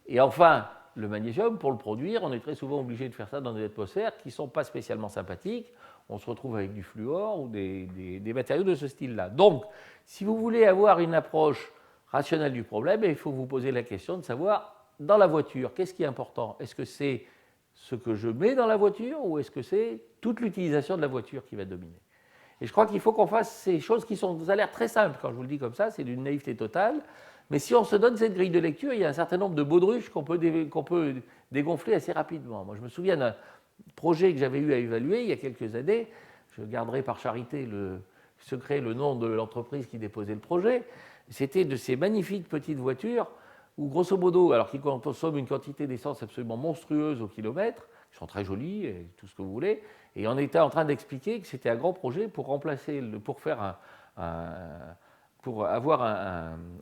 Et enfin, le magnésium, pour le produire, on est très souvent obligé de faire ça dans des atmosphères qui ne sont pas spécialement sympathiques. On se retrouve avec du fluor ou des matériaux de ce style-là. Donc, si vous voulez avoir une approche rationnelle du problème, il faut vous poser la question de savoir, dans la voiture, qu'est-ce qui est important? Est-ce que c'est ce que je mets dans la voiture ou est-ce que c'est toute l'utilisation de la voiture qui va dominer? Et je crois qu'il faut qu'on fasse ces choses qui sont, ça a l'air très simple quand je vous le dis comme ça, c'est d'une naïveté totale. Mais si on se donne cette grille de lecture, il y a un certain nombre de baudruches qu'on peut dégonfler assez rapidement. Moi, je me souviens d'un projet que j'avais eu à évaluer il y a quelques années. Je garderai par charité le secret, le nom de l'entreprise qui déposait le projet. C'était de ces magnifiques petites voitures où, grosso modo, alors qu'ils consomment une quantité d'essence absolument monstrueuse au kilomètre, qui sont très jolies et tout ce que vous voulez, et on était en train d'expliquer que c'était un grand projet pour remplacer, pour avoir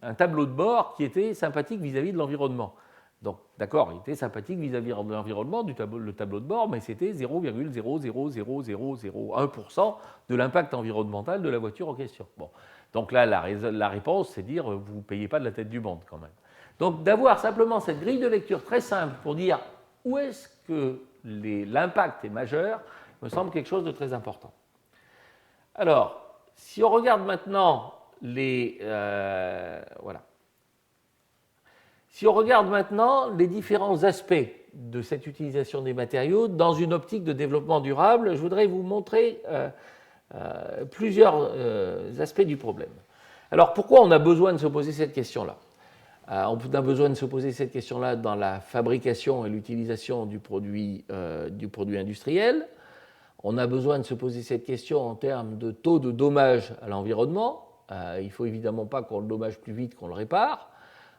un tableau de bord qui était sympathique vis-à-vis de l'environnement. Donc, d'accord, il était sympathique vis-à-vis de l'environnement, le tableau de bord, mais c'était 0,00001% de l'impact environnemental de la voiture en question. Bon. Donc là, la réponse, c'est dire, vous ne payez pas de la tête du monde quand même. Donc, d'avoir simplement cette grille de lecture très simple pour dire où est-ce que l'impact est majeur, me semble quelque chose de très important. Alors, si on regarde maintenant voilà. Si on regarde maintenant les différents aspects de cette utilisation des matériaux dans une optique de développement durable, je voudrais vous montrer plusieurs aspects du problème. Alors, pourquoi on a besoin de se poser cette question-là ? On a besoin de se poser cette question-là dans la fabrication et l'utilisation du produit industriel. On a besoin de se poser cette question en termes de taux de dommage à l'environnement. Il ne faut évidemment pas qu'on le dommage plus vite qu'on le répare.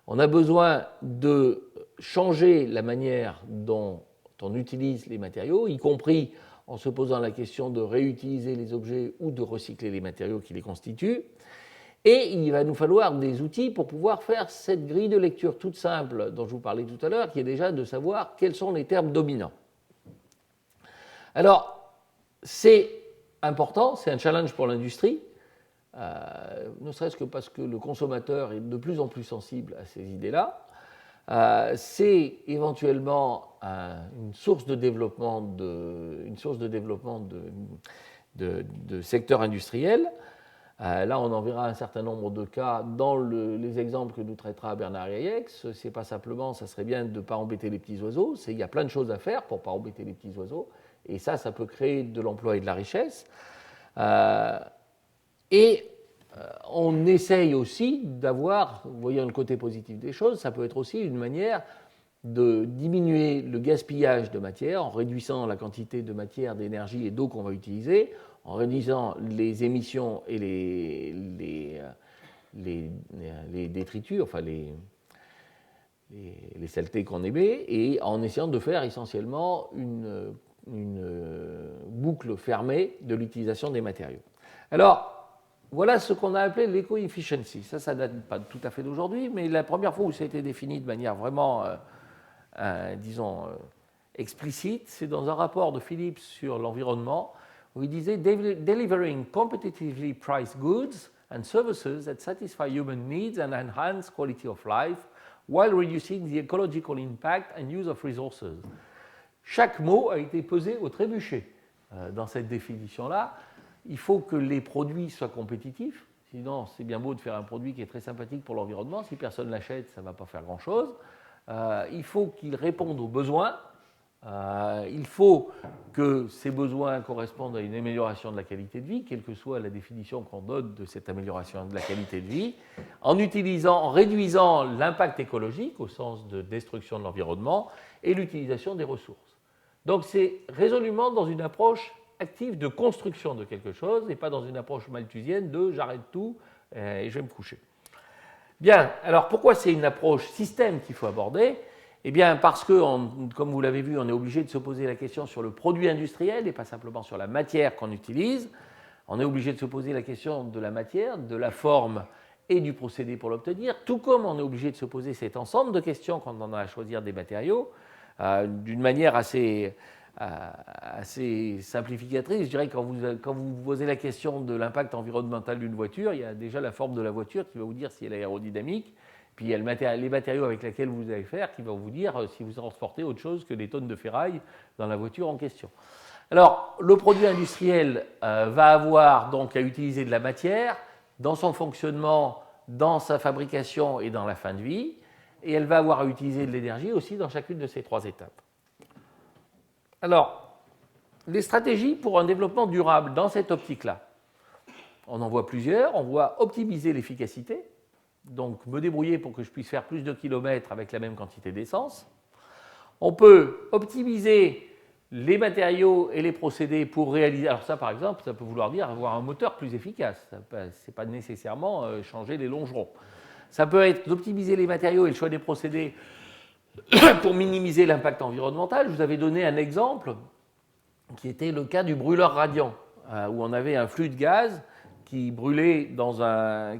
On a besoin de changer la manière dont on utilise les matériaux, y compris en se posant la question de réutiliser les objets ou de recycler les matériaux qui les constituent. Et il va nous falloir des outils pour pouvoir faire cette grille de lecture toute simple dont je vous parlais tout à l'heure, qui est déjà de savoir quels sont les termes dominants. Alors, c'est important, c'est un challenge pour l'industrie, ne serait-ce que parce que le consommateur est de plus en plus sensible à ces idées-là. C'est éventuellement une source de développement de secteur industriel. Là, on en verra un certain nombre de cas dans les exemples que nous traitera Bernard Yayex. C'est pas simplement, ça serait bien de ne pas embêter les petits oiseaux. Il y a plein de choses à faire pour ne pas embêter les petits oiseaux. Et ça peut créer de l'emploi et de la richesse. On essaye aussi d'avoir, voyons le côté positif des choses, ça peut être aussi une manière de diminuer le gaspillage de matière en réduisant la quantité de matière, d'énergie et d'eau qu'on va utiliser, en réduisant les émissions et les détritus, enfin les saletés qu'on émet, et en essayant de faire essentiellement une boucle fermée de l'utilisation des matériaux. Alors, voilà ce qu'on a appelé l'éco-efficiency. Ça date pas tout à fait d'aujourd'hui, mais la première fois où ça a été défini de manière vraiment, disons, explicite, c'est dans un rapport de Phillips sur l'environnement, où il disait « Delivering competitively priced goods and services that satisfy human needs and enhance quality of life while reducing the ecological impact and use of resources ». Chaque mot a été pesé au trébuchet dans cette définition-là. Il faut que les produits soient compétitifs, sinon c'est bien beau de faire un produit qui est très sympathique pour l'environnement, si personne ne l'achète, ça ne va pas faire grand-chose. Il faut qu'ils répondent aux besoins, il faut que ces besoins correspondent à une amélioration de la qualité de vie, quelle que soit la définition qu'on donne de cette amélioration de la qualité de vie, en réduisant l'impact écologique au sens de destruction de l'environnement et l'utilisation des ressources. Donc c'est résolument dans une approche active de construction de quelque chose et pas dans une approche malthusienne de j'arrête tout et je vais me coucher. Bien, alors pourquoi c'est une approche système qu'il faut aborder ? Eh bien parce que, comme vous l'avez vu, on est obligé de se poser la question sur le produit industriel et pas simplement sur la matière qu'on utilise. On est obligé de se poser la question de la matière, de la forme et du procédé pour l'obtenir, tout comme on est obligé de se poser cet ensemble de questions quand on a à choisir des matériaux d'une manière assez simplificatrice. Je dirais que quand vous posez la question de l'impact environnemental d'une voiture, il y a déjà la forme de la voiture qui va vous dire si elle est aérodynamique, puis il y a les matériaux avec lesquels vous allez faire qui vont vous dire si vous transportez autre chose que des tonnes de ferraille dans la voiture en question. Alors, le produit industriel va avoir donc à utiliser de la matière dans son fonctionnement, dans sa fabrication et dans la fin de vie, et elle va avoir à utiliser de l'énergie aussi dans chacune de ces trois étapes. Alors, les stratégies pour un développement durable dans cette optique-là. on en voit plusieurs. On voit optimiser l'efficacité, donc me débrouiller pour que je puisse faire plus de kilomètres avec la même quantité d'essence. On peut optimiser les matériaux et les procédés pour réaliser. Alors ça, par exemple, ça peut vouloir dire avoir un moteur plus efficace. Ce n'est pas nécessairement changer les longerons. Ça peut être d'optimiser les matériaux et le choix des procédés pour minimiser l'impact environnemental. Je vous avais donné un exemple qui était le cas du brûleur radiant, où on avait un flux de gaz qui brûlait dans un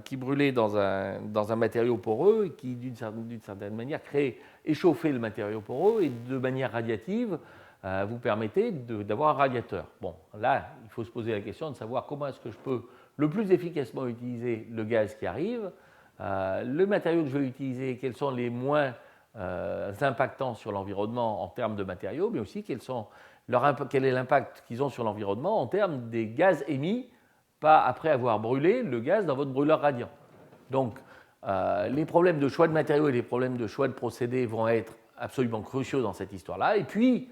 matériau poreux et qui, d'une certaine manière, échauffait le matériau poreux et de manière radiative vous permettait d'avoir un radiateur. Bon, là, il faut se poser la question de savoir comment est-ce que je peux le plus efficacement utiliser le gaz qui arrive, le matériau que je vais utiliser, quels sont les moins impactants sur l'environnement en termes de matériaux, mais aussi quel est l'impact qu'ils ont sur l'environnement en termes des gaz émis, pas après avoir brûlé le gaz dans votre brûleur radiant. Donc, les problèmes de choix de matériaux et les problèmes de choix de procédés vont être absolument cruciaux dans cette histoire-là. Et puis,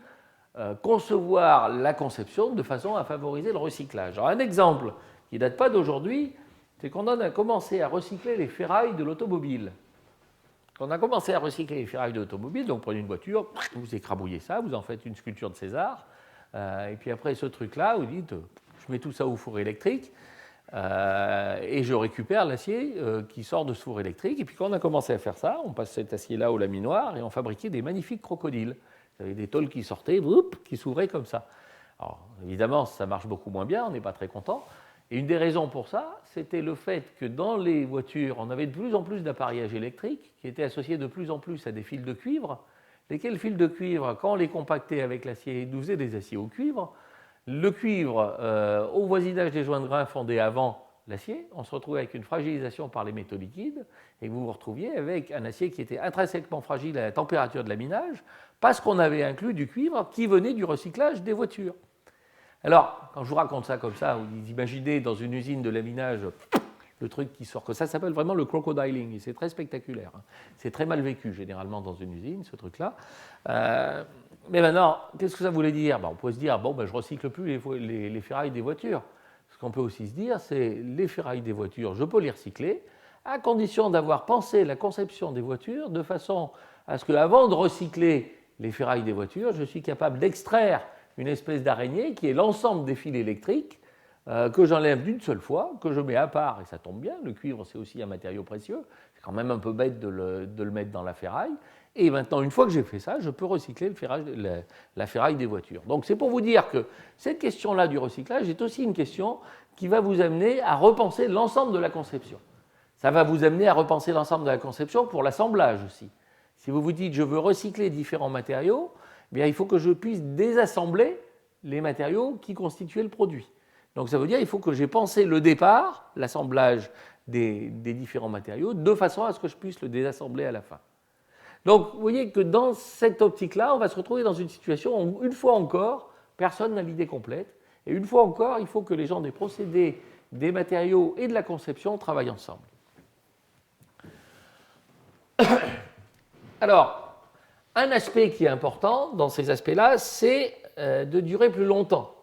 concevoir la conception de façon à favoriser le recyclage. Alors, un exemple qui ne date pas d'aujourd'hui, c'est qu'on a commencé à recycler les ferrailles de l'automobile. Quand on a commencé à recycler les ferrailles de l'automobile, donc prenez une voiture, vous écrabouillez ça, vous en faites une sculpture de César, et puis après ce truc-là, vous dites, je mets tout ça au four électrique, et je récupère l'acier qui sort de ce four électrique. Et puis quand on a commencé à faire ça, on passe cet acier-là au laminoir et on fabriquait des magnifiques crocodiles. Vous avez des tôles qui sortaient, qui s'ouvraient comme ça. Alors évidemment, ça marche beaucoup moins bien, on n'est pas très content. Et une des raisons pour ça, c'était le fait que dans les voitures, on avait de plus en plus d'appareillages électriques qui étaient associés de plus en plus à des fils de cuivre, lesquels fils de cuivre, quand on les compactait avec l'acier, nous faisaient des aciers au cuivre. Le cuivre, au voisinage des joints de grain fondés avant l'acier, on se retrouvait avec une fragilisation par les métaux liquides et vous vous retrouviez avec un acier qui était intrinsèquement fragile à la température de laminage parce qu'on avait inclus du cuivre qui venait du recyclage des voitures. Alors, quand je vous raconte ça comme ça, vous imaginez dans une usine de laminage le truc qui sort, que ça s'appelle vraiment le crocodiling, et c'est très spectaculaire. C'est très mal vécu généralement dans une usine, ce truc-là. Mais maintenant, qu'est-ce que ça voulait dire? On peut se dire, bon, je ne recycle plus les ferrailles des voitures. Ce qu'on peut aussi se dire, c'est les ferrailles des voitures, je peux les recycler, à condition d'avoir pensé la conception des voitures de façon à ce qu'avant de recycler les ferrailles des voitures, je suis capable d'extraire une espèce d'araignée qui est l'ensemble des fils électriques que j'enlève d'une seule fois, que je mets à part, et ça tombe bien, le cuivre c'est aussi un matériau précieux, c'est quand même un peu bête de le mettre dans la ferraille, et maintenant une fois que j'ai fait ça, je peux recycler la ferraille des voitures. Donc c'est pour vous dire que cette question-là du recyclage est aussi une question qui va vous amener à repenser l'ensemble de la conception. Ça va vous amener à repenser l'ensemble de la conception pour l'assemblage aussi. Si vous vous dites je veux recycler différents matériaux, eh bien, il faut que je puisse désassembler les matériaux qui constituaient le produit. Donc ça veut dire qu'il faut que j'ai pensé le départ, l'assemblage des différents matériaux, de façon à ce que je puisse le désassembler à la fin. Donc vous voyez que dans cette optique-là, on va se retrouver dans une situation où, une fois encore, personne n'a l'idée complète. Et une fois encore, il faut que les gens des procédés, des matériaux et de la conception travaillent ensemble. Alors, un aspect qui est important dans ces aspects-là, c'est de durer plus longtemps.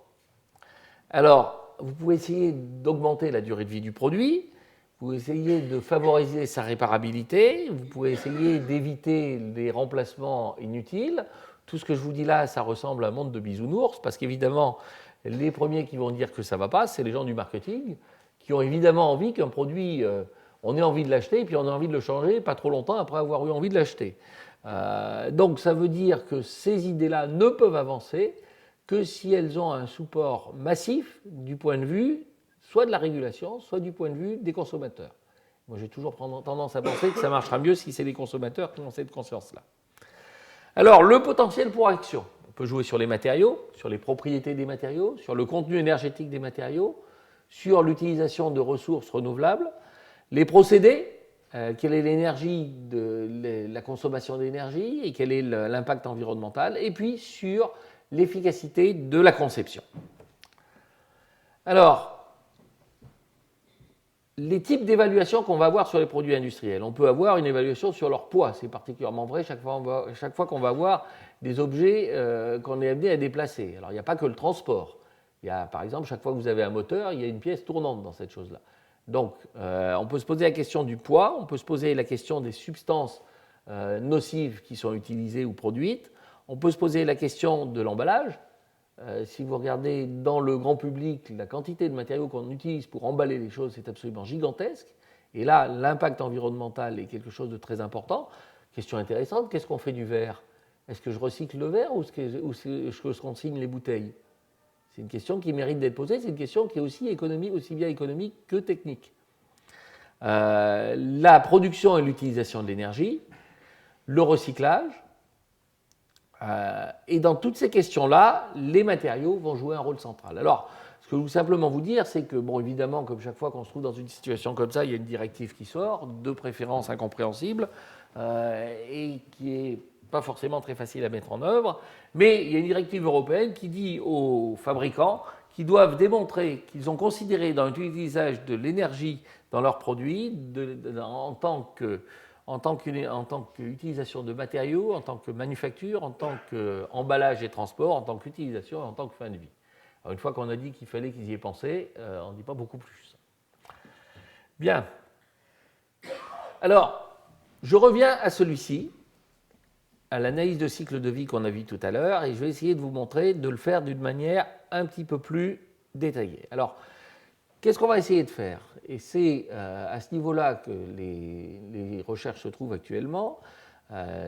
Alors, vous pouvez essayer d'augmenter la durée de vie du produit, vous pouvez essayer de favoriser sa réparabilité, vous pouvez essayer d'éviter les remplacements inutiles. Tout ce que je vous dis là, ça ressemble à un monde de bisounours, parce qu'évidemment, les premiers qui vont dire que ça ne va pas, c'est les gens du marketing, qui ont évidemment envie qu'un produit, on ait envie de l'acheter, et puis on a envie de le changer pas trop longtemps après avoir eu envie de l'acheter. Donc ça veut dire que ces idées-là ne peuvent avancer que si elles ont un support massif du point de vue soit de la régulation, soit du point de vue des consommateurs. Moi j'ai toujours tendance à penser que ça marchera mieux si c'est les consommateurs qui ont cette conscience-là. Alors le potentiel pour action, on peut jouer sur les matériaux, sur les propriétés des matériaux, sur le contenu énergétique des matériaux, sur l'utilisation de ressources renouvelables, les procédés, quelle est l'énergie la consommation d'énergie et quel est l'impact environnemental, et puis sur l'efficacité de la conception. Alors, les types d'évaluation qu'on va avoir sur les produits industriels. On peut avoir une évaluation sur leur poids, c'est particulièrement vrai chaque fois qu'on va avoir des objets qu'on est amené à déplacer. Alors, il n'y a pas que le transport. Il Par exemple, chaque fois que vous avez un moteur, il y a une pièce tournante dans cette chose-là. Donc, on peut se poser la question du poids, on peut se poser la question des substances nocives qui sont utilisées ou produites, on peut se poser la question de l'emballage. Si vous regardez dans le grand public, la quantité de matériaux qu'on utilise pour emballer les choses, c'est absolument gigantesque. Et là, l'impact environnemental est quelque chose de très important. Question intéressante, qu'est-ce qu'on fait du verre? Est-ce que je recycle le verre ou est-ce que je consigne les bouteilles? C'est une question qui mérite d'être posée, c'est une question qui est aussi bien économique que technique. La production et l'utilisation de l'énergie, le recyclage, et dans toutes ces questions-là, les matériaux vont jouer un rôle central. Alors, ce que je veux simplement vous dire, c'est que, bon, évidemment, comme chaque fois qu'on se trouve dans une situation comme ça, il y a une directive qui sort, de préférence incompréhensible, et qui n'est pas forcément très facile à mettre en œuvre, mais il y a une directive européenne qui dit aux fabricants qu'ils doivent démontrer qu'ils ont considéré dans l'utilisation de l'énergie dans leurs produits en tant qu'utilisation de matériaux, en tant que manufacture, en tant qu'emballage et transport, en tant qu'utilisation et en tant que fin de vie. Alors, une fois qu'on a dit qu'il fallait qu'ils y aient pensé, on ne dit pas beaucoup plus. Bien. Alors, je reviens à celui-ci, à l'analyse de cycle de vie qu'on a vu tout à l'heure, et je vais essayer de vous montrer de le faire d'une manière un petit peu plus détaillée. Alors, qu'est-ce qu'on va essayer de faire? Et c'est à ce niveau-là que les recherches se trouvent actuellement,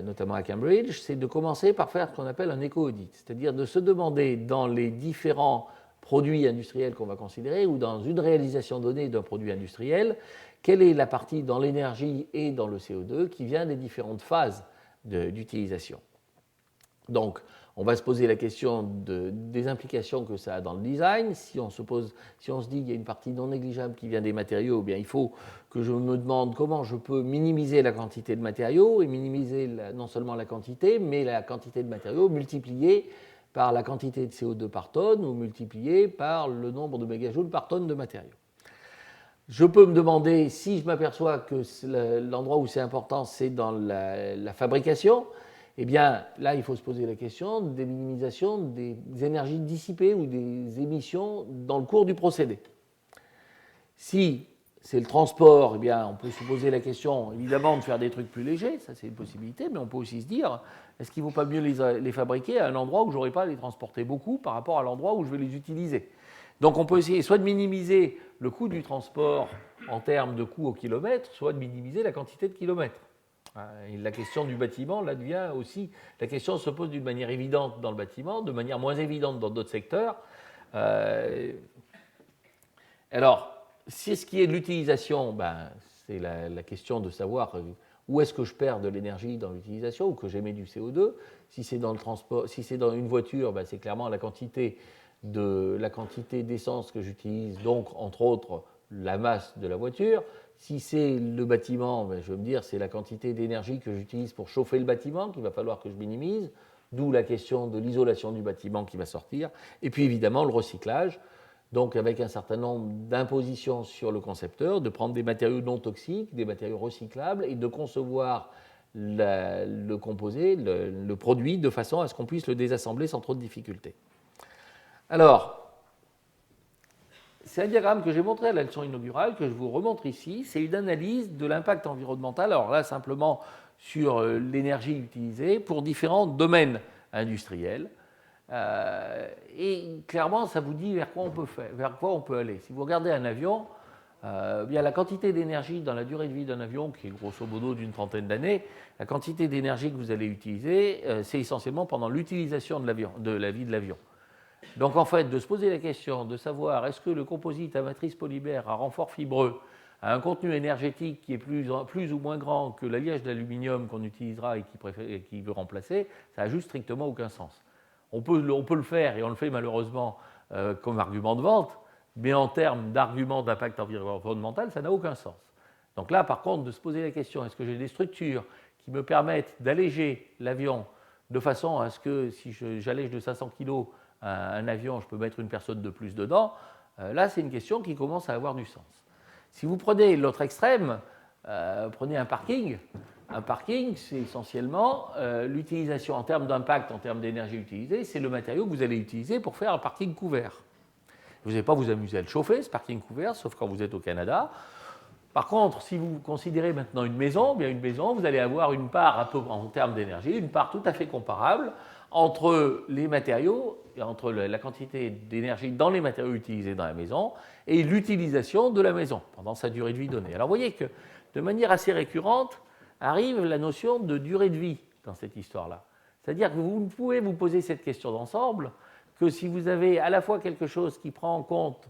notamment à Cambridge, c'est de commencer par faire ce qu'on appelle un éco-audit, c'est-à-dire de se demander dans les différents produits industriels qu'on va considérer ou dans une réalisation donnée d'un produit industriel, quelle est la partie dans l'énergie et dans le CO2 qui vient des différentes phases d'utilisation. Donc, on va se poser la question des implications que ça a dans le design. Si on se dit qu'il y a une partie non négligeable qui vient des matériaux, eh bien, il faut que je me demande comment je peux minimiser la quantité de matériaux et minimiser non seulement la quantité, mais la quantité de matériaux multipliée par la quantité de CO2 par tonne ou multipliée par le nombre de mégajoules par tonne de matériaux. Je peux me demander si je m'aperçois que l'endroit où c'est important, c'est dans la fabrication. Eh bien, là, il faut se poser la question des minimisations des énergies dissipées ou des émissions dans le cours du procédé. Si c'est le transport, eh bien, on peut se poser la question, évidemment, de faire des trucs plus légers, ça c'est une possibilité, mais on peut aussi se dire, est-ce qu'il ne vaut pas mieux les fabriquer à un endroit où je n'aurai pas à les transporter beaucoup par rapport à l'endroit où je vais les utiliser? Donc on peut essayer soit de minimiser le coût du transport en termes de coût au kilomètre, soit de minimiser la quantité de kilomètres. Et la question du bâtiment, là, devient aussi... La question se pose d'une manière évidente dans le bâtiment, de manière moins évidente dans d'autres secteurs. Alors, c'est ce qui est de l'utilisation, c'est la question de savoir où est-ce que je perds de l'énergie dans l'utilisation ou que j'émets du CO2. Si c'est dans le transport, si c'est dans une voiture, c'est clairement la quantité d'essence que j'utilise, donc entre autres la masse de la voiture. Si c'est le bâtiment, je veux me dire c'est la quantité d'énergie que j'utilise pour chauffer le bâtiment qu'il va falloir que je minimise, d'où la question de l'isolation du bâtiment qui va sortir. Et puis évidemment le recyclage, donc avec un certain nombre d'impositions sur le concepteur, de prendre des matériaux non toxiques, des matériaux recyclables et de concevoir le composé, le produit, de façon à ce qu'on puisse le désassembler sans trop de difficultés. Alors, c'est un diagramme que j'ai montré à la leçon inaugurale, que je vous remontre ici. C'est une analyse de l'impact environnemental, alors là simplement sur l'énergie utilisée pour différents domaines industriels. Et clairement, ça vous dit vers quoi on peut aller. Si vous regardez un avion, bien la quantité d'énergie dans la durée de vie d'un avion, qui est grosso modo d'une trentaine d'années, la quantité d'énergie que vous allez utiliser, c'est essentiellement pendant l'utilisation de la vie de l'avion. Donc en fait, de se poser la question de savoir est-ce que le composite à matrice polymère à renfort fibreux a un contenu énergétique qui est plus ou moins grand que l'alliage d'aluminium qu'on utilisera et qui veut remplacer, ça n'a juste strictement aucun sens. On peut le faire, et on le fait malheureusement comme argument de vente, mais en termes d'argument d'impact environnemental, ça n'a aucun sens. Donc là, par contre, de se poser la question, est-ce que j'ai des structures qui me permettent d'alléger l'avion de façon à ce que si j'allège de 500 kg un avion, je peux mettre une personne de plus dedans, là, c'est une question qui commence à avoir du sens. Si vous prenez l'autre extrême, prenez un parking. Un parking, c'est essentiellement l'utilisation en termes d'impact, en termes d'énergie utilisée, c'est le matériau que vous allez utiliser pour faire un parking couvert. Vous n'allez pas vous amuser à le chauffer, ce parking couvert, sauf quand vous êtes au Canada. Par contre, si vous considérez maintenant une maison, bien une maison, vous allez avoir une part un peu en termes d'énergie, une part tout à fait comparable entre les matériaux, et entre la quantité d'énergie dans les matériaux utilisés dans la maison et l'utilisation de la maison pendant sa durée de vie donnée. Alors vous voyez que de manière assez récurrente arrive la notion de durée de vie dans cette histoire-là. C'est-à-dire que vous ne pouvez vous poser cette question d'ensemble que si vous avez à la fois quelque chose qui prend en compte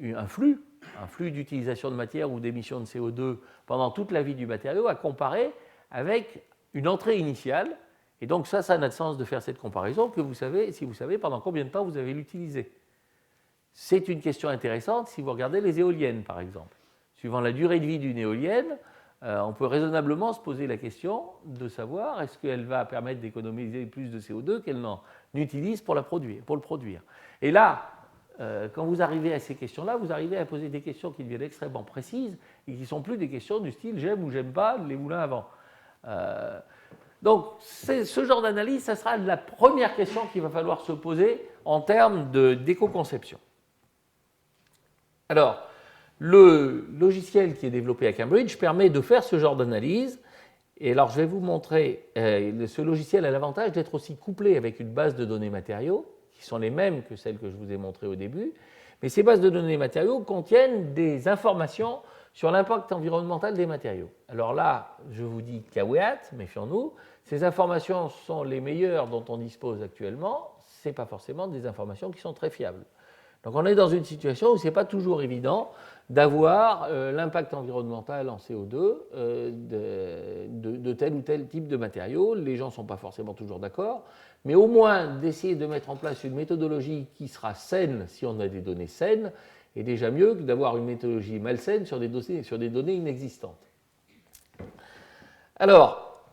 un flux d'utilisation de matière ou d'émission de CO2 pendant toute la vie du matériau à comparer avec une entrée initiale. Et donc ça n'a de sens de faire cette comparaison que vous savez, si vous savez pendant combien de temps vous avez l'utilisé. C'est une question intéressante si vous regardez les éoliennes, par exemple. Suivant la durée de vie d'une éolienne, on peut raisonnablement se poser la question de savoir est-ce qu'elle va permettre d'économiser plus de CO2 qu'elle n'en utilise pour le produire. Et là, quand vous arrivez à ces questions-là, vous arrivez à poser des questions qui deviennent extrêmement précises et qui ne sont plus des questions du style j'aime ou j'aime pas les moulins à vent. Donc, ce genre d'analyse, ça sera la première question qu'il va falloir se poser en termes d'éco-conception. Alors, le logiciel qui est développé à Cambridge permet de faire ce genre d'analyse. Et alors, je vais vous montrer, ce logiciel a l'avantage d'être aussi couplé avec une base de données matériaux, qui sont les mêmes que celles que je vous ai montrées au début. Mais ces bases de données matériaux contiennent des informations sur l'impact environnemental des matériaux. Alors là, je vous dis caveat, méfions-nous, ces informations sont les meilleures dont on dispose actuellement, ce n'est pas forcément des informations qui sont très fiables. Donc on est dans une situation où ce n'est pas toujours évident d'avoir l'impact environnemental en CO2 de tel ou tel type de matériaux. Les gens ne sont pas forcément toujours d'accord, mais au moins d'essayer de mettre en place une méthodologie qui sera saine si on a des données saines, est déjà mieux que d'avoir une méthodologie malsaine sur des données inexistantes. Alors,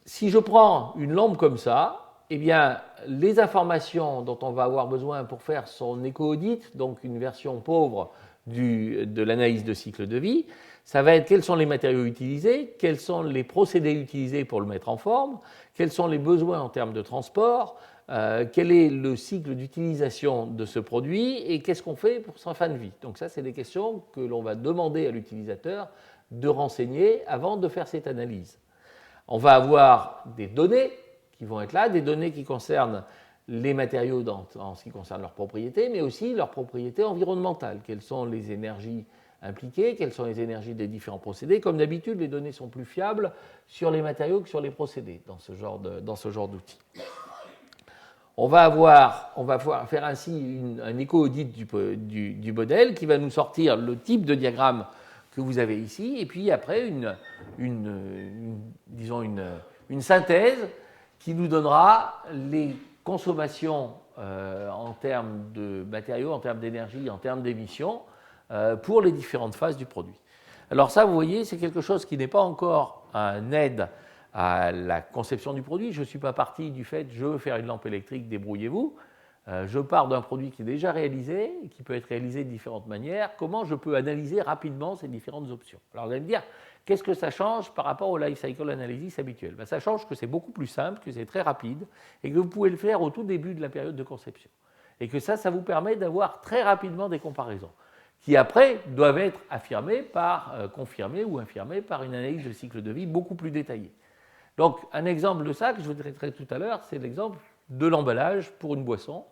si je prends une lampe comme ça, eh bien, les informations dont on va avoir besoin pour faire son éco-audit, donc une version pauvre de l'analyse de cycle de vie, ça va être quels sont les matériaux utilisés, quels sont les procédés utilisés pour le mettre en forme, quels sont les besoins en termes de transport, quel est le cycle d'utilisation de ce produit et qu'est-ce qu'on fait pour sa fin de vie. Donc ça, c'est des questions que l'on va demander à l'utilisateur de renseigner avant de faire cette analyse. On va avoir des données qui vont être là, des données qui concernent les matériaux en ce qui concerne leurs propriétés, mais aussi leurs propriétés environnementales. Quelles sont les énergies impliquées, quelles sont les énergies des différents procédés. Comme d'habitude, les données sont plus fiables sur les matériaux que sur les procédés dans ce genre d'outils. On va faire ainsi un éco-audit du modèle qui va nous sortir le type de diagramme que vous avez ici, et puis après une synthèse qui nous donnera les consommations en termes de matériaux, en termes d'énergie, en termes d'émissions pour les différentes phases du produit. Alors ça, vous voyez, c'est quelque chose qui n'est pas encore un aide à la conception du produit. Je ne suis pas parti du fait je veux faire une lampe électrique, débrouillez-vous. Je pars d'un produit qui est déjà réalisé, qui peut être réalisé de différentes manières. Comment je peux analyser rapidement ces différentes options? Alors vous allez me dire, qu'est-ce que ça change par rapport au life cycle analysis habituel? Ça change que c'est beaucoup plus simple, que c'est très rapide et que vous pouvez le faire au tout début de la période de conception. Et que ça vous permet d'avoir très rapidement des comparaisons qui après doivent être confirmées ou infirmées par une analyse de cycle de vie beaucoup plus détaillée. Donc un exemple de ça que je vous traiterai tout à l'heure, c'est l'exemple de l'emballage pour une boisson.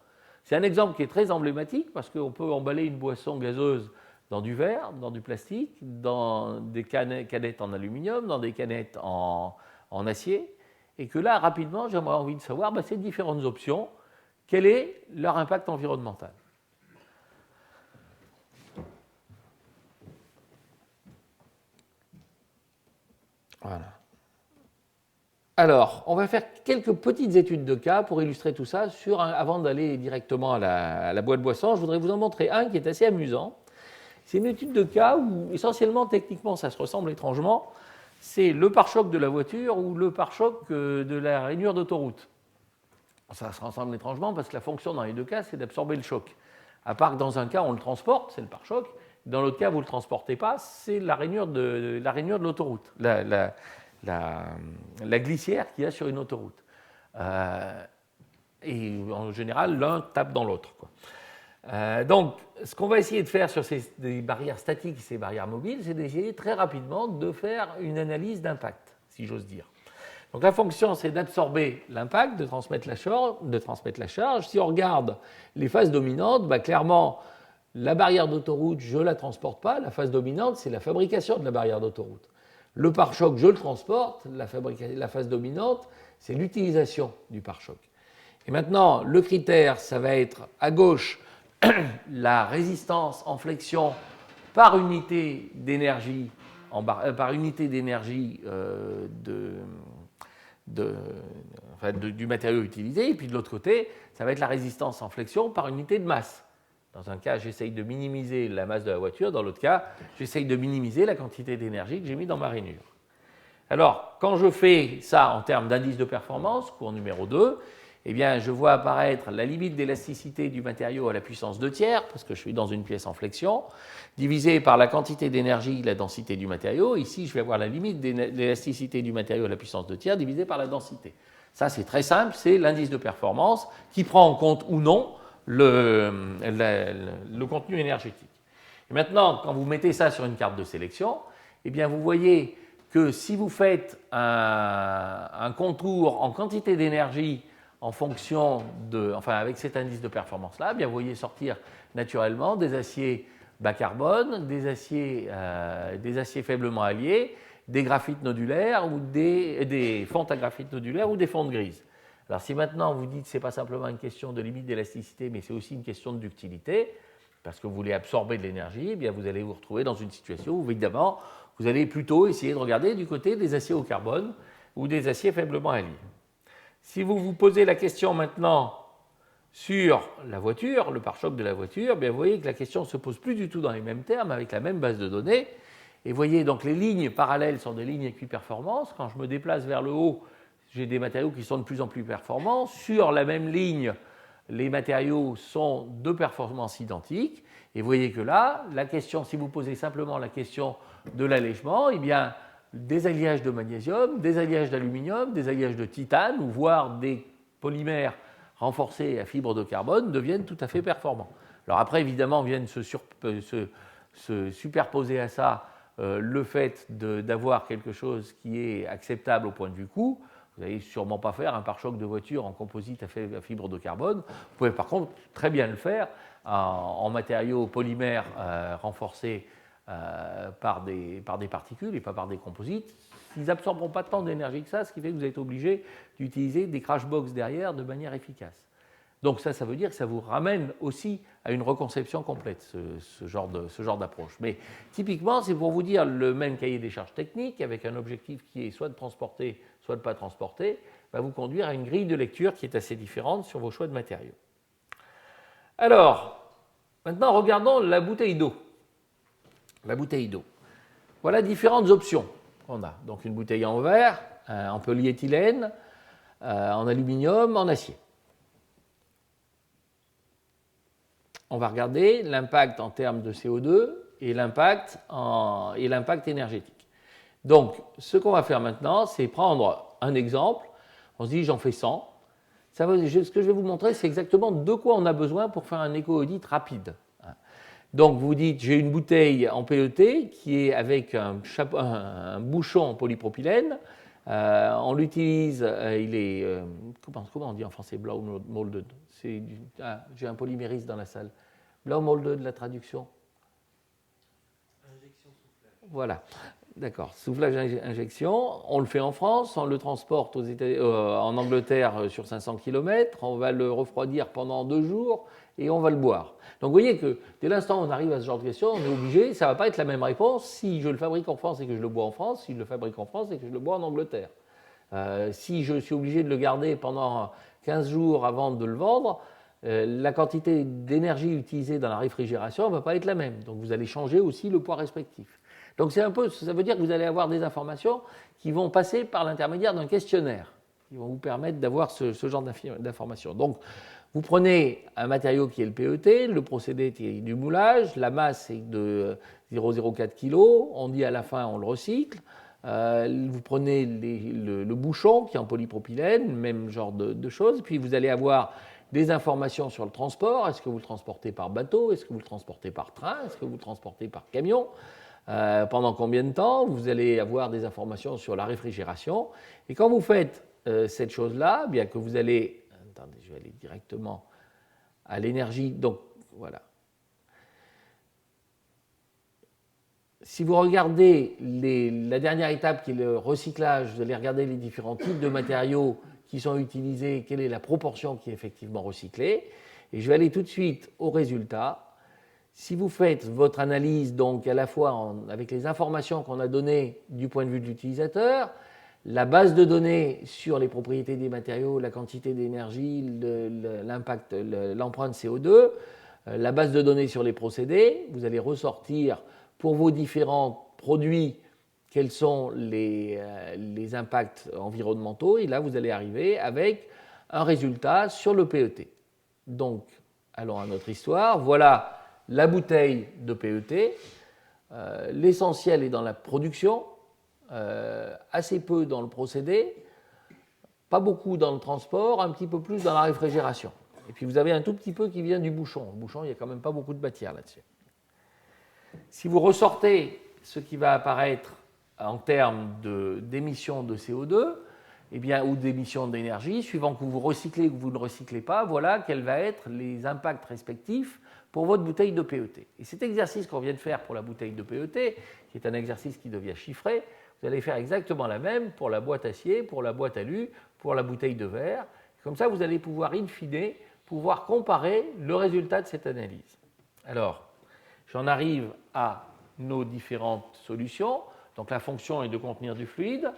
C'est un exemple qui est très emblématique parce qu'on peut emballer une boisson gazeuse dans du verre, dans du plastique, dans des canettes en aluminium, dans des canettes en acier, et que là, rapidement, j'aurais envie de savoir ces différentes options, quel est leur impact environnemental. Voilà. Alors, on va faire quelques petites études de cas pour illustrer tout ça. Avant d'aller directement à la boîte boisson, je voudrais vous en montrer un qui est assez amusant. C'est une étude de cas où, essentiellement, techniquement, ça se ressemble étrangement. C'est le pare-choc de la voiture ou le pare-choc de la rainure d'autoroute. Ça se ressemble étrangement parce que la fonction dans les deux cas, c'est d'absorber le choc. À part que dans un cas, on le transporte, c'est le pare-choc. Dans l'autre cas, vous ne le transportez pas, c'est la rainure de l'autoroute. La glissière qu'il y a sur une autoroute. Et en général, l'un tape dans l'autre. Donc, ce qu'on va essayer de faire sur des barrières statiques et ces barrières mobiles, c'est d'essayer très rapidement de faire une analyse d'impact, si j'ose dire. Donc, la fonction, c'est d'absorber l'impact, de transmettre la charge. Si on regarde les phases dominantes, clairement, la barrière d'autoroute, je ne la transporte pas. La phase dominante, c'est la fabrication de la barrière d'autoroute. Le pare-choc, je le transporte. La phase dominante, c'est l'utilisation du pare-choc. Et maintenant, le critère, ça va être à gauche la résistance en flexion par unité d'énergie, du matériau utilisé, et puis de l'autre côté, ça va être la résistance en flexion par unité de masse. Dans un cas, j'essaye de minimiser la masse de la voiture, dans l'autre cas, j'essaye de minimiser la quantité d'énergie que j'ai mis dans ma rainure. Alors, quand je fais ça en termes d'indice de performance, cours numéro 2, eh bien, je vois apparaître la limite d'élasticité du matériau à la puissance 2 tiers, parce que je suis dans une pièce en flexion, divisé par la quantité d'énergie, la densité du matériau. Ici, je vais avoir la limite d'élasticité du matériau à la puissance 2 tiers, divisé par la densité. Ça, c'est très simple, c'est l'indice de performance qui prend en compte ou non le contenu énergétique. Et maintenant, quand vous mettez ça sur une carte de sélection, eh bien, vous voyez que si vous faites un contour en quantité d'énergie en fonction avec cet indice de performance-là, bien vous voyez sortir naturellement des aciers bas carbone, des aciers faiblement alliés, des graphites nodulaires ou des fontes à graphite nodulaire ou des fontes grises. Alors si maintenant vous dites que ce n'est pas simplement une question de limite d'élasticité, mais c'est aussi une question de ductilité, parce que vous voulez absorber de l'énergie, eh bien vous allez vous retrouver dans une situation où évidemment vous allez plutôt essayer de regarder du côté des aciers au carbone ou des aciers faiblement alliés. Si vous vous posez la question maintenant sur la voiture, le pare-choc de la voiture, bien vous voyez que la question ne se pose plus du tout dans les mêmes termes, avec la même base de données. Et vous voyez, donc les lignes parallèles sont des lignes équiperformance. Quand je me déplace vers le haut, j'ai des matériaux qui sont de plus en plus performants. Sur la même ligne, les matériaux sont de performance identique. Et vous voyez que là, la question, si vous posez simplement la question de l'allègement, eh bien, des alliages de magnésium, des alliages d'aluminium, des alliages de titane, ou voire des polymères renforcés à fibre de carbone deviennent tout à fait performants. Alors après, évidemment, viennent se superposer à ça le fait d'avoir quelque chose qui est acceptable au point de vue coût. Vous n'allez sûrement pas faire un pare-choc de voiture en composite à fibre de carbone. Vous pouvez par contre très bien le faire en matériaux polymères renforcés par des particules et pas par des composites. Ils n'absorberont pas tant d'énergie que ça, ce qui fait que vous êtes obligé d'utiliser des crash box derrière de manière efficace. Donc ça veut dire que ça vous ramène aussi à une reconception complète, ce genre d'approche. Mais typiquement, c'est pour vous dire le même cahier des charges techniques, avec un objectif qui est soit de transporter, soit de ne pas transporter, va vous conduire à une grille de lecture qui est assez différente sur vos choix de matériaux. Alors, maintenant, regardons la bouteille d'eau. La bouteille d'eau. Voilà différentes options qu'on a. Donc une bouteille en verre, en polyéthylène, en aluminium, en acier. On va regarder l'impact en termes de CO2 et l'impact énergétique. Donc, ce qu'on va faire maintenant, c'est prendre un exemple. On se dit, j'en fais 100. Ce que je vais vous montrer, c'est exactement de quoi on a besoin pour faire un éco-audit rapide. Donc, vous dites, j'ai une bouteille en PET qui est avec un bouchon en polypropylène. On l'utilise, il est, comment on dit en français, blow molded. J'ai un polymériste dans la salle. Blow molded, la traduction. Injection soufflage. Voilà, d'accord. Soufflage injection. On le fait en France, on le transporte en Angleterre sur 500 km. On va le refroidir pendant 2 jours et on va le boire. Donc vous voyez que dès l'instant où on arrive à ce genre de question, on est obligé, ça ne va pas être la même réponse si je le fabrique en France et que je le bois en France, si je le fabrique en France et que je le bois en Angleterre. Si je suis obligé de le garder pendant 15 jours avant de le vendre, la quantité d'énergie utilisée dans la réfrigération ne va pas être la même. Donc vous allez changer aussi le poids respectif. Donc ça veut dire que vous allez avoir des informations qui vont passer par l'intermédiaire d'un questionnaire, qui vont vous permettre d'avoir ce genre d'informations. Donc vous prenez un matériau qui est le PET, le procédé est du moulage, la masse est de 0,04 kg, on dit à la fin on le recycle, Vous prenez le bouchon qui est en polypropylène, même genre de choses, puis vous allez avoir des informations sur le transport. Est-ce que vous le transportez par bateau? Est-ce que vous le transportez par train? Est-ce que vous le transportez par camion? Pendant combien de temps? Vous allez avoir des informations sur la réfrigération. Et quand vous faites cette chose-là, bien que vous allez... Attendez, je vais aller directement à l'énergie. Donc, voilà. Si vous regardez la dernière étape qui est le recyclage, vous allez regarder les différents types de matériaux qui sont utilisés, quelle est la proportion qui est effectivement recyclée. Et je vais aller tout de suite au résultat. Si vous faites votre analyse, donc à la fois avec les informations qu'on a données du point de vue de l'utilisateur, la base de données sur les propriétés des matériaux, la quantité d'énergie, l'impact, l'empreinte CO2, la base de données sur les procédés, vous allez ressortir pour vos différents produits quels sont les impacts environnementaux, et là vous allez arriver avec un résultat sur le PET. Donc, allons à notre histoire. Voilà la bouteille de PET. L'essentiel est dans la production, assez peu dans le procédé, pas beaucoup dans le transport, un petit peu plus dans la réfrigération. Et puis vous avez un tout petit peu qui vient du bouchon. Le bouchon, il n'y a quand même pas beaucoup de matière là-dessus. Si vous ressortez ce qui va apparaître en termes d'émissions de CO2, eh bien, ou d'émissions d'énergie, suivant que vous recyclez ou que vous ne recyclez pas, voilà quels vont être les impacts respectifs pour votre bouteille de PET. Et cet exercice qu'on vient de faire pour la bouteille de PET, qui est un exercice qui devient chiffré, vous allez faire exactement la même pour la boîte acier, pour la boîte alu, pour la bouteille de verre. Comme ça, vous allez pouvoir, in fine, pouvoir comparer le résultat de cette analyse. Alors, j'en arrive à nos différentes solutions. Donc la fonction est de contenir du fluide.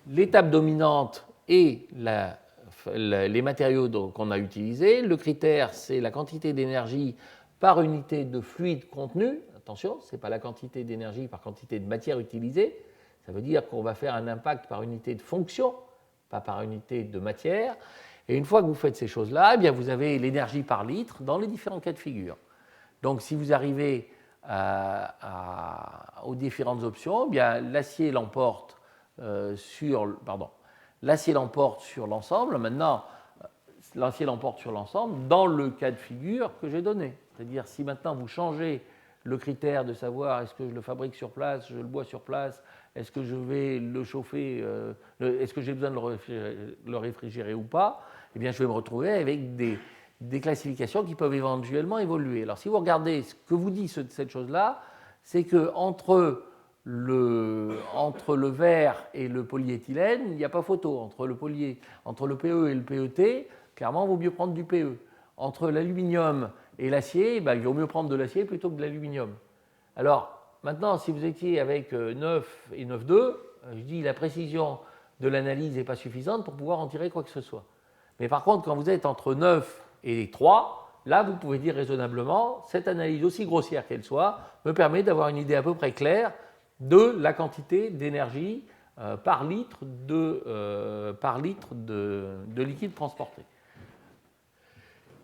L'étape dominante est les matériaux qu'on a utilisés. Le critère, c'est la quantité d'énergie par unité de fluide contenu. Attention, ce n'est pas la quantité d'énergie par quantité de matière utilisée. Ça veut dire qu'on va faire un impact par unité de fonction, pas par unité de matière. Et une fois que vous faites ces choses-là, eh bien vous avez l'énergie par litre dans les différents cas de figure. Donc si vous arrivez aux différentes options, eh bien l'acier l'emporte sur l'ensemble. Maintenant, l'acier l'emporte sur l'ensemble dans le cas de figure que j'ai donné. C'est-à-dire si maintenant vous changez le critère de savoir est-ce que je le fabrique sur place, je le bois sur place, est-ce que je vais le chauffer, est-ce que j'ai besoin de le réfrigérer ou pas, eh bien je vais me retrouver avec des classifications qui peuvent éventuellement évoluer. Alors si vous regardez ce que vous dit cette chose-là, c'est qu'entre le verre et le polyéthylène, il n'y a pas photo. Entre le PE et le PET, clairement, il vaut mieux prendre du PE. Entre l'aluminium et l'acier, il vaut mieux prendre de l'acier plutôt que de l'aluminium. Alors, maintenant, si vous étiez avec 9 et 9,2, je dis la précision de l'analyse n'est pas suffisante pour pouvoir en tirer quoi que ce soit. Mais par contre, quand vous êtes entre 9 et 3, là, vous pouvez dire raisonnablement, cette analyse, aussi grossière qu'elle soit, me permet d'avoir une idée à peu près claire de la quantité d'énergie par litre de liquide transporté.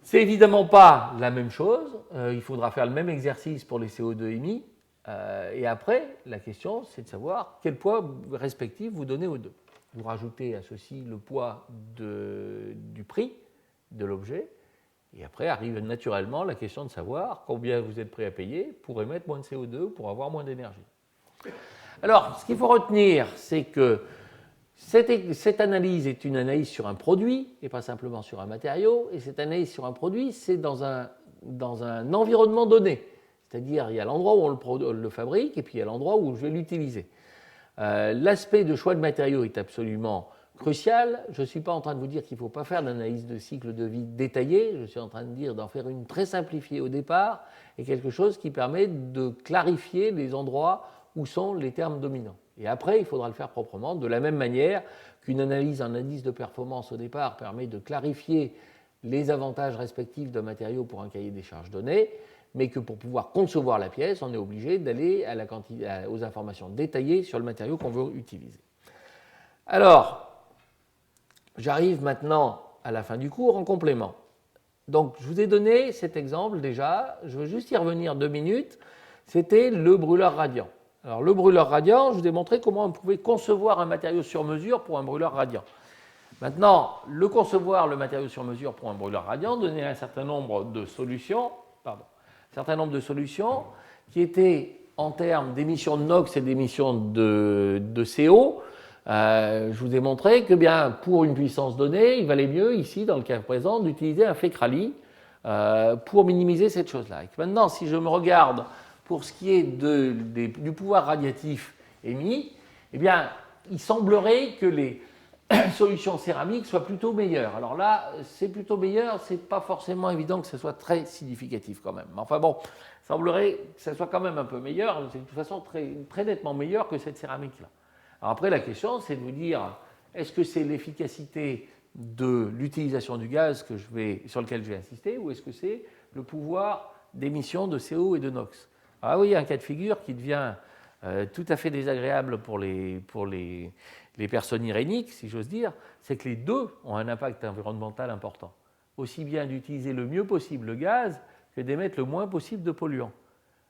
Ce n'est évidemment pas la même chose. Il faudra faire le même exercice pour les CO2 émis. Et après, la question, c'est de savoir quel poids respectif vous donnez aux deux. Vous rajoutez à ceci le poids du prix de l'objet. Et après arrive naturellement la question de savoir combien vous êtes prêt à payer pour émettre moins de CO2 ou pour avoir moins d'énergie. Alors, ce qu'il faut retenir, c'est que cette analyse est une analyse sur un produit et pas simplement sur un matériau. Et cette analyse sur un produit, c'est dans un environnement donné. C'est-à-dire, il y a l'endroit où on le fabrique et puis il y a l'endroit où je vais l'utiliser. L'aspect de choix de matériaux est absolument crucial. Je ne suis pas en train de vous dire qu'il ne faut pas faire d'analyse de cycle de vie détaillée. Je suis en train de dire d'en faire une très simplifiée au départ et quelque chose qui permet de clarifier les endroits où sont les termes dominants. Et après, il faudra le faire proprement, de la même manière qu'une analyse en indice de performance au départ permet de clarifier les avantages respectifs d'un matériau pour un cahier des charges donné, mais que pour pouvoir concevoir la pièce, on est obligé d'aller aux informations détaillées sur le matériau qu'on veut utiliser. Alors, j'arrive maintenant à la fin du cours en complément. Donc, je vous ai donné cet exemple déjà, je veux juste y revenir 2 minutes, c'était le brûleur radiant. Alors, le brûleur radiant, je vous ai montré comment on pouvait concevoir un matériau sur mesure pour un brûleur radiant. Maintenant, le concevoir, le matériau sur mesure pour un brûleur radiant, donnait un certain nombre de solutions, qui étaient en termes d'émissions de NOx et d'émissions de CO. Je vous ai montré que bien, pour une puissance donnée, il valait mieux, ici, dans le cas présent, d'utiliser un Feckrali pour minimiser cette chose-là. Et maintenant, si je me regarde pour ce qui est du pouvoir radiatif émis, eh bien, il semblerait que les solutions céramiques soient plutôt meilleures. Alors là, c'est plutôt meilleur, c'est pas forcément évident que ce soit très significatif quand même. Enfin bon, il semblerait que ça soit quand même un peu meilleur, c'est de toute façon très nettement meilleur que cette céramique-là. Alors après, la question, c'est de vous dire, est-ce que c'est l'efficacité de l'utilisation du gaz sur lequel je vais insister, ou est-ce que c'est le pouvoir d'émission de CO et de NOx? Ah oui, il y a un cas de figure qui devient tout à fait désagréable pour les personnes iréniques, si j'ose dire, c'est que les deux ont un impact environnemental important. Aussi bien d'utiliser le mieux possible le gaz que d'émettre le moins possible de polluants.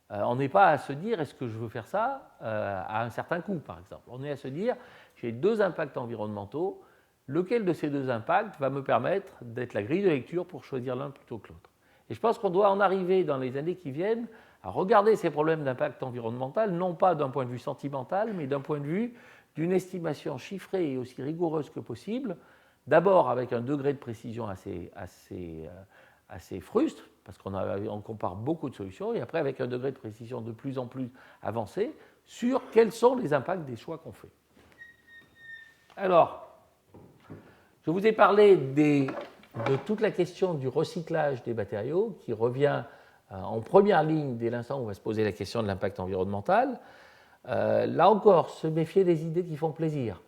On n'est pas à se dire, est-ce que je veux faire ça à un certain coût, par exemple. On est à se dire, j'ai deux impacts environnementaux, lequel de ces deux impacts va me permettre d'être la grille de lecture pour choisir l'un plutôt que l'autre. Et je pense qu'on doit en arriver dans les années qui viennent à regarder ces problèmes d'impact environnemental, non pas d'un point de vue sentimental, mais d'un point de vue d'une estimation chiffrée et aussi rigoureuse que possible, d'abord avec un degré de précision assez fruste, parce qu'on compare beaucoup de solutions, et après avec un degré de précision de plus en plus avancé sur quels sont les impacts des choix qu'on fait. Alors, je vous ai parlé de toute la question du recyclage des matériaux, qui revient en première ligne dès l'instant où on va se poser la question de l'impact environnemental. Là encore, se méfier des idées qui font plaisir.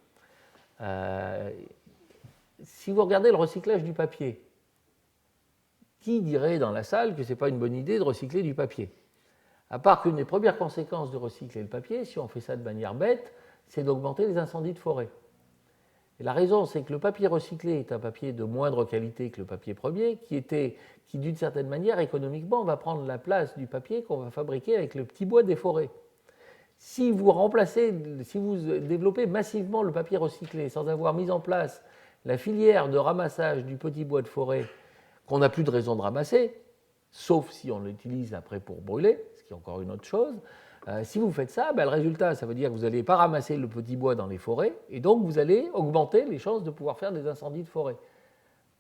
Si vous regardez le recyclage du papier, qui dirait dans la salle que ce n'est pas une bonne idée de recycler du papier? À part qu'une des premières conséquences de recycler le papier, si on fait ça de manière bête, c'est d'augmenter les incendies de forêt. Et la raison, c'est que le papier recyclé est un papier de moindre qualité que le papier premier, qui d'une certaine manière, économiquement, va prendre la place du papier qu'on va fabriquer avec le petit bois des forêts. Si vous développez massivement le papier recyclé sans avoir mis en place la filière de ramassage du petit bois de forêt qu'on n'a plus de raison de ramasser, sauf si on l'utilise après pour brûler, ce qui est encore une autre chose, si vous faites ça, le résultat, ça veut dire que vous n'allez pas ramasser le petit bois dans les forêts, et donc vous allez augmenter les chances de pouvoir faire des incendies de forêt.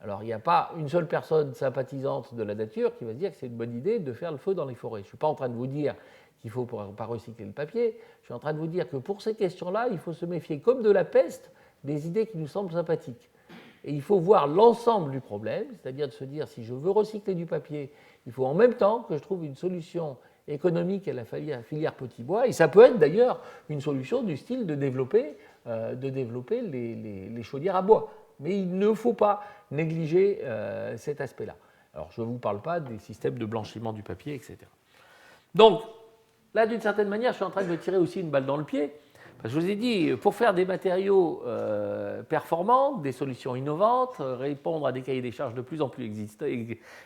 Alors, il n'y a pas une seule personne sympathisante de la nature qui va se dire que c'est une bonne idée de faire le feu dans les forêts. Je ne suis pas en train de vous dire qu'il ne faut pas recycler le papier, je suis en train de vous dire que pour ces questions-là, il faut se méfier comme de la peste des idées qui nous semblent sympathiques. Et il faut voir l'ensemble du problème, c'est-à-dire de se dire, si je veux recycler du papier, il faut en même temps que je trouve une solution économique à la filière petit bois, et ça peut être d'ailleurs une solution du style de développer les chaudières à bois. Mais il ne faut pas négliger cet aspect-là. Alors, je ne vous parle pas des systèmes de blanchiment du papier, etc. Donc, là, d'une certaine manière, je suis en train de me tirer aussi une balle dans le pied. Parce que je vous ai dit, pour faire des matériaux performants, des solutions innovantes, répondre à des cahiers des charges de plus en plus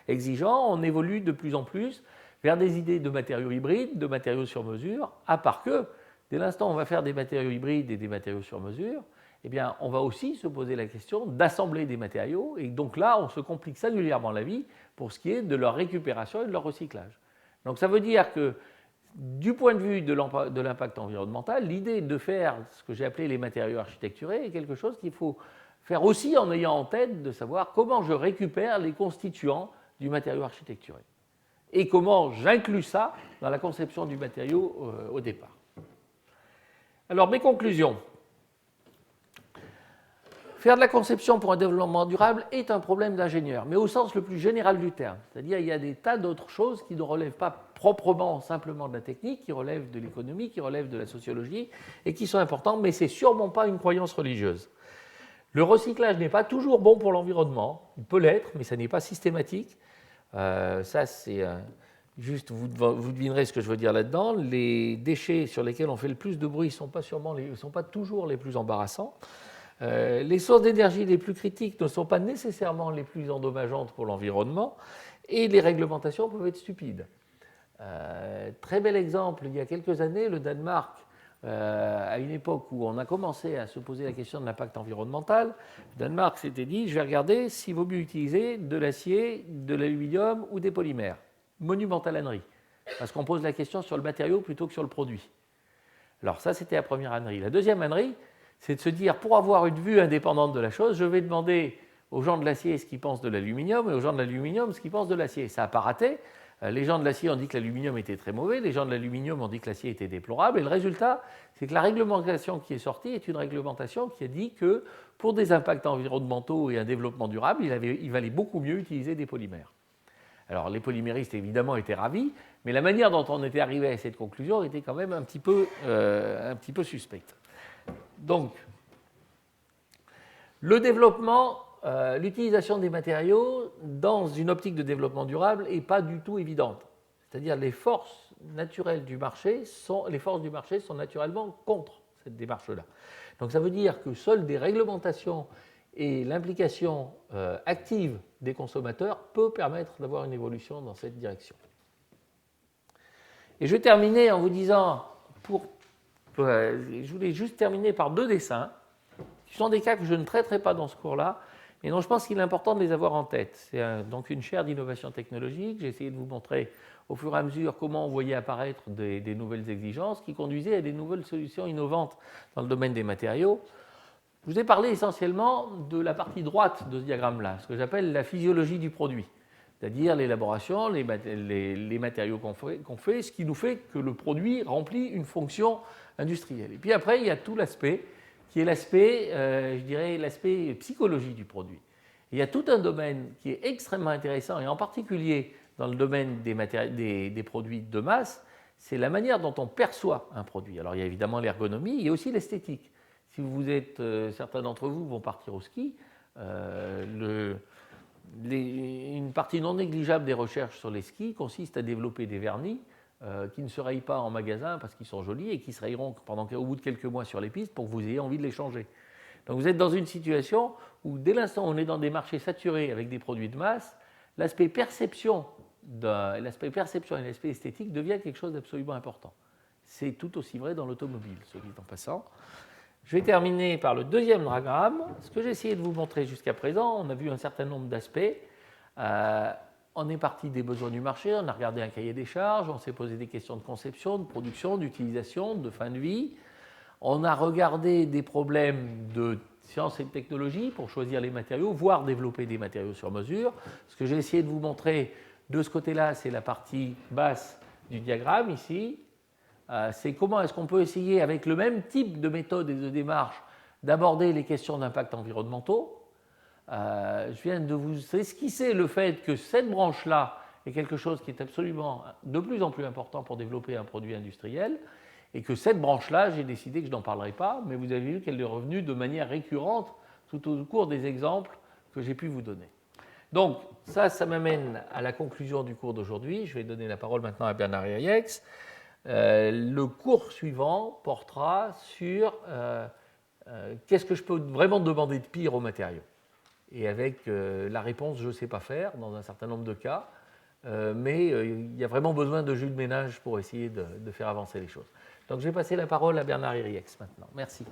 exigeants, on évolue de plus en plus vers des idées de matériaux hybrides, de matériaux sur mesure, à part que, dès l'instant où on va faire des matériaux hybrides et des matériaux sur mesure, eh bien, on va aussi se poser la question d'assembler des matériaux, et donc là, on se complique singulièrement la vie pour ce qui est de leur récupération et de leur recyclage. Donc ça veut dire que, du point de vue de l'impact environnemental, l'idée de faire ce que j'ai appelé les matériaux architecturés est quelque chose qu'il faut faire aussi en ayant en tête de savoir comment je récupère les constituants du matériau architecturé et comment j'inclus ça dans la conception du matériau au départ. Alors, mes conclusions. Faire de la conception pour un développement durable est un problème d'ingénieur, mais au sens le plus général du terme. C'est-à-dire qu'il y a des tas d'autres choses qui ne relèvent pas proprement, simplement de la technique, qui relèvent de l'économie, qui relèvent de la sociologie, et qui sont importantes, mais ce n'est sûrement pas une croyance religieuse. Le recyclage n'est pas toujours bon pour l'environnement. Il peut l'être, mais ça n'est pas systématique. Ça, c'est juste, vous devinerez ce que je veux dire là-dedans. Les déchets sur lesquels on fait le plus de bruit ne sont pas toujours les plus embarrassants. Les sources d'énergie les plus critiques ne sont pas nécessairement les plus endommageantes pour l'environnement et les réglementations peuvent être stupides. Très bel exemple, il y a quelques années, le Danemark à une époque où on a commencé à se poser la question de l'impact environnemental, Danemark s'était dit, je vais regarder s'il vaut mieux utiliser de l'acier, de l'aluminium ou des polymères. Monumental ânerie, parce qu'on pose la question sur le matériau plutôt que sur le produit. Alors ça, c'était la première ânerie. La deuxième ânerie, c'est de se dire, pour avoir une vue indépendante de la chose, je vais demander aux gens de l'acier ce qu'ils pensent de l'aluminium et aux gens de l'aluminium ce qu'ils pensent de l'acier. Ça n'a pas raté. Les gens de l'acier ont dit que l'aluminium était très mauvais, les gens de l'aluminium ont dit que l'acier était déplorable, et le résultat, c'est que la réglementation qui est sortie est une réglementation qui a dit que pour des impacts environnementaux et un développement durable, il valait beaucoup mieux utiliser des polymères. Alors les polyméristes, évidemment, étaient ravis, mais la manière dont on était arrivé à cette conclusion était quand même un petit peu suspecte. Donc, le développement, l'utilisation des matériaux dans une optique de développement durable n'est pas du tout évidente. C'est-à-dire les forces naturelles du marché sont naturellement contre cette démarche-là. Donc ça veut dire que seules des réglementations et l'implication active des consommateurs peut permettre d'avoir une évolution dans cette direction. Et je vais terminer en vous disant, je voulais juste terminer par 2 dessins, qui sont des cas que je ne traiterai pas dans ce cours-là, mais dont je pense qu'il est important de les avoir en tête. C'est donc une chaire d'innovation technologique. J'ai essayé de vous montrer au fur et à mesure comment on voyait apparaître des nouvelles exigences qui conduisaient à des nouvelles solutions innovantes dans le domaine des matériaux. Je vous ai parlé essentiellement de la partie droite de ce diagramme-là, ce que j'appelle la physiologie du produit, c'est-à-dire l'élaboration, les matériaux qu'on fait, ce qui nous fait que le produit remplit une fonction industrielle. Et puis après, il y a tout l'aspect qui est l'aspect, je dirais, l'aspect psychologie du produit. Et il y a tout un domaine qui est extrêmement intéressant, et en particulier dans le domaine des produits de masse, c'est la manière dont on perçoit un produit. Alors il y a évidemment l'ergonomie, il y a aussi l'esthétique. Si vous êtes, certains d'entre vous vont partir au ski, une partie non négligeable des recherches sur les skis consiste à développer des vernis qui ne se rayent pas en magasin parce qu'ils sont jolis et qui se rayeront au bout de quelques mois sur les pistes pour que vous ayez envie de les changer. Donc vous êtes dans une situation où dès l'instant où on est dans des marchés saturés avec des produits de masse, l'aspect perception et l'aspect esthétique devient quelque chose d'absolument important. C'est tout aussi vrai dans l'automobile, soit dit en passant. Je vais terminer par le deuxième diagramme. Ce que j'ai essayé de vous montrer jusqu'à présent, on a vu un certain nombre d'aspects. On est parti des besoins du marché, on a regardé un cahier des charges, on s'est posé des questions de conception, de production, d'utilisation, de fin de vie. On a regardé des problèmes de sciences et de technologie pour choisir les matériaux, voire développer des matériaux sur mesure. Ce que j'ai essayé de vous montrer de ce côté-là, c'est la partie basse du diagramme ici. C'est comment est-ce qu'on peut essayer, avec le même type de méthode et de démarche, d'aborder les questions d'impact environnementaux. Je viens de vous esquisser le fait que cette branche-là est quelque chose qui est absolument de plus en plus important pour développer un produit industriel, et que cette branche-là, j'ai décidé que je n'en parlerai pas, mais vous avez vu qu'elle est revenue de manière récurrente tout au cours des exemples que j'ai pu vous donner. Donc, ça m'amène à la conclusion du cours d'aujourd'hui. Je vais donner la parole maintenant à Bernard Yeriex. Le cours suivant portera sur qu'est-ce que je peux vraiment demander de pire aux matériaux. Et avec la réponse, je ne sais pas faire dans un certain nombre de cas, mais il y a vraiment besoin de jus de ménage pour essayer de faire avancer les choses. Donc je vais passer la parole à Bernard Yeriex maintenant. Merci.